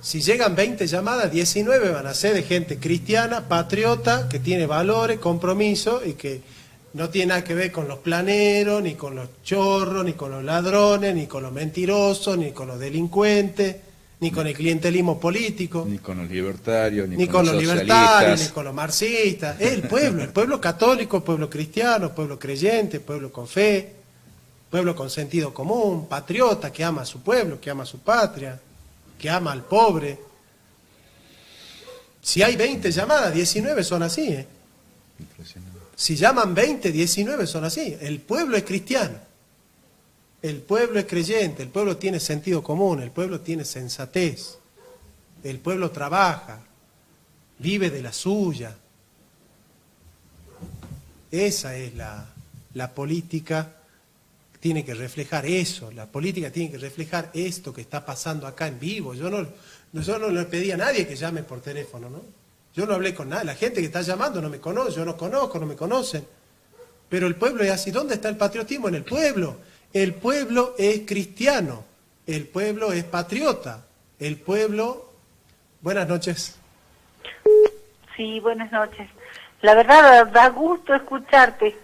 Si llegan 20 llamadas, 19 van a ser de gente cristiana, patriota, que tiene valores, compromiso y que no tiene nada que ver con los planeros, ni con los chorros, ni con los ladrones, ni con los mentirosos, ni con los delincuentes, ni con el clientelismo político. Ni con los libertarios, ni con los libertarios, ni con los marxistas. Es el pueblo católico, el pueblo cristiano, el pueblo creyente, el pueblo con fe, pueblo con sentido común, patriota que ama a su pueblo, que ama a su patria, que ama al pobre. Si hay 20 llamadas, 19 son así, ¿eh? Si llaman 20, 19 son así. El pueblo es cristiano, el pueblo es creyente, el pueblo tiene sentido común, el pueblo tiene sensatez, el pueblo trabaja, vive de la suya. Esa es la política. Tiene que reflejar eso, la política tiene que reflejar esto que está pasando acá en vivo. Yo no le pedí a nadie que llame por teléfono, ¿no? Yo no hablé con nadie, la gente que está llamando no me conoce, yo no conozco, no me conocen. Pero el pueblo es así. ¿Dónde está el patriotismo? En el pueblo. El pueblo es cristiano, el pueblo es patriota, el pueblo... Buenas noches. Sí, buenas noches. La verdad da gusto escucharte.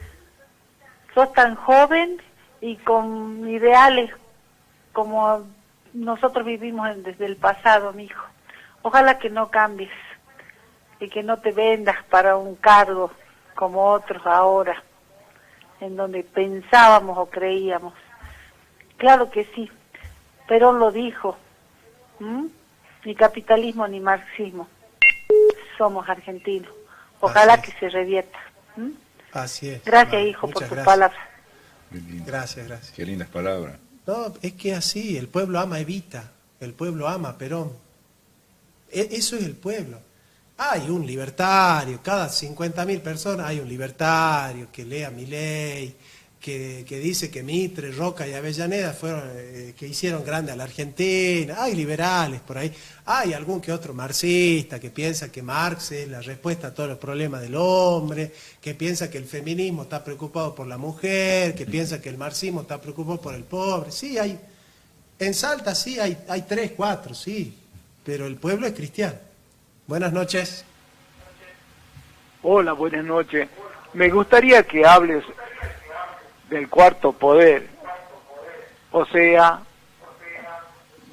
Sos tan joven y con ideales como nosotros vivimos desde el pasado, mijo. Ojalá que no cambies y que no te vendas para un cargo como otros ahora, en donde pensábamos o creíamos. Claro que sí, Perón lo dijo, ni capitalismo ni marxismo, somos argentinos, ojalá que se revierta. Así es. Gracias, hijo, por tus palabras. Gracias, gracias. Qué lindas palabras. No, es que así, el pueblo ama a Evita, el pueblo ama a Perón. Eso es el pueblo. Hay un libertario, cada 50.000 personas hay un libertario que lea Milei, que dice que Mitre, Roca y Avellaneda fueron que hicieron grande a la Argentina. Hay liberales por ahí. Hay algún que otro marxista que piensa que Marx es la respuesta a todos los problemas del hombre, que piensa que el feminismo está preocupado por la mujer, que piensa que el marxismo está preocupado por el pobre. Sí, hay. En Salta sí hay 3, 4, sí. Pero el pueblo es cristiano. Buenas noches. Hola, buenas noches. Me gustaría que hables del cuarto poder, o sea,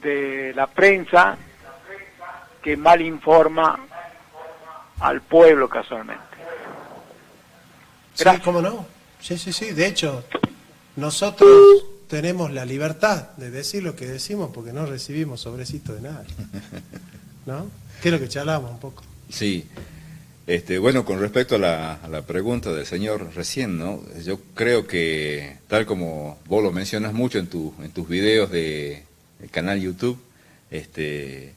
de la prensa que mal informa al pueblo casualmente. Gracias. Sí, ¿cómo no? Sí. De hecho, nosotros tenemos la libertad de decir lo que decimos porque no recibimos sobrecito de nada. ¿No? ¿Qué es lo que charlábamos un poco? Sí. Bueno, con respecto a la pregunta del señor recién, ¿no? Yo creo que, tal como vos lo mencionas mucho en tus videos del canal YouTube, el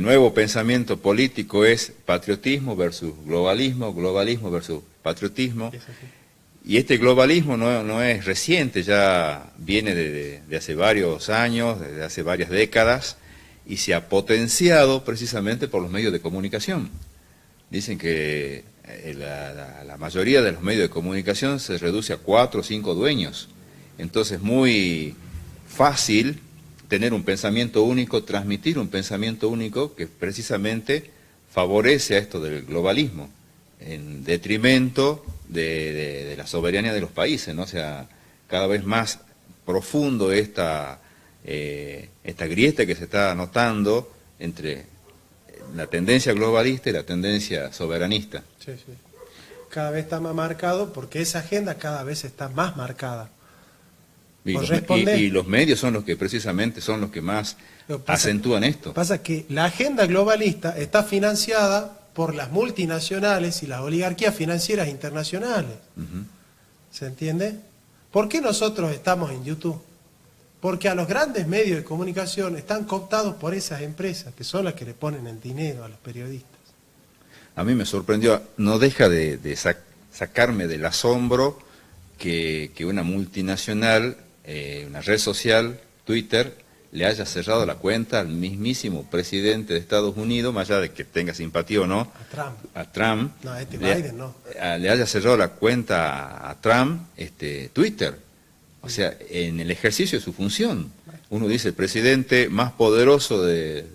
nuevo pensamiento político es patriotismo versus globalismo, globalismo versus patriotismo. Y este globalismo no es reciente, ya viene de hace varios años, desde hace varias décadas, y se ha potenciado precisamente por los medios de comunicación. Dicen que la mayoría de los medios de comunicación se reduce a 4 o 5 dueños. Entonces es muy fácil tener un pensamiento único, transmitir un pensamiento único que precisamente favorece a esto del globalismo, en detrimento de la soberanía de los países, ¿no? O sea, cada vez más profundo esta grieta que se está notando entre la tendencia globalista y la tendencia soberanista. Sí. Cada vez está más marcado porque esa agenda cada vez está más marcada. Y los medios son los que precisamente son los que más acentúan esto. Lo que pasa es que la agenda globalista está financiada por las multinacionales y las oligarquías financieras internacionales. ¿Se entiende? ¿Por qué nosotros estamos en YouTube? Porque a los grandes medios de comunicación están cooptados por esas empresas, que son las que le ponen el dinero a los periodistas. A mí me sorprendió, no deja de sacarme del asombro que una multinacional, una red social, Twitter, le haya cerrado la cuenta al mismísimo presidente de Estados Unidos, más allá de que tenga simpatía o no, a Trump. No, Biden no. Le haya cerrado la cuenta a Trump, Twitter. O sea, en el ejercicio de su función. Uno dice, el presidente más poderoso del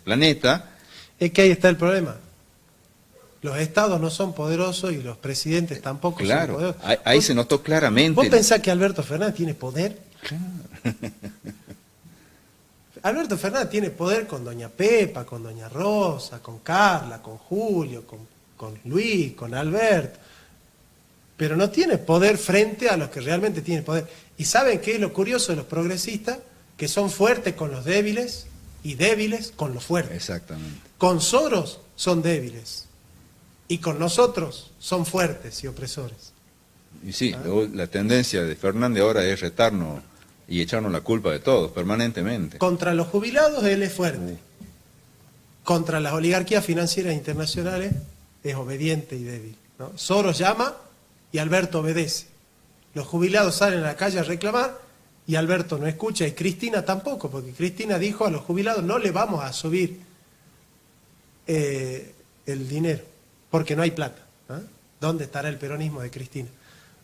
planeta. Es que ahí está el problema. Los estados no son poderosos y los presidentes tampoco son poderosos. Ahí se notó claramente. ¿Vos pensás que Alberto Fernández tiene poder? Claro. Alberto Fernández tiene poder con doña Pepa, con doña Rosa, con Carla, con Julio, con Luis, con Alberto. Pero no tiene poder frente a los que realmente tienen poder. ¿Y saben qué es lo curioso de los progresistas? Que son fuertes con los débiles y débiles con los fuertes. Exactamente. Con Soros son débiles y con nosotros son fuertes y opresores. Y sí, la tendencia de Fernández ahora es retarnos y echarnos la culpa de todos, permanentemente. Contra los jubilados él es fuerte. Contra las oligarquías financieras internacionales es obediente y débil, ¿no? Soros llama y Alberto obedece. Los jubilados salen a la calle a reclamar y Alberto no escucha, y Cristina tampoco, porque Cristina dijo a los jubilados no le vamos a subir el dinero, porque no hay plata. ¿Dónde estará el peronismo de Cristina?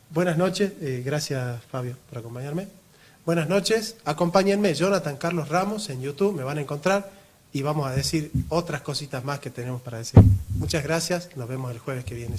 Buenas noches, gracias Fabio por acompañarme. Buenas noches, acompáñenme, Jonathan Carlos Ramos en YouTube, me van a encontrar y vamos a decir otras cositas más que tenemos para decir. Muchas gracias, nos vemos el jueves que viene.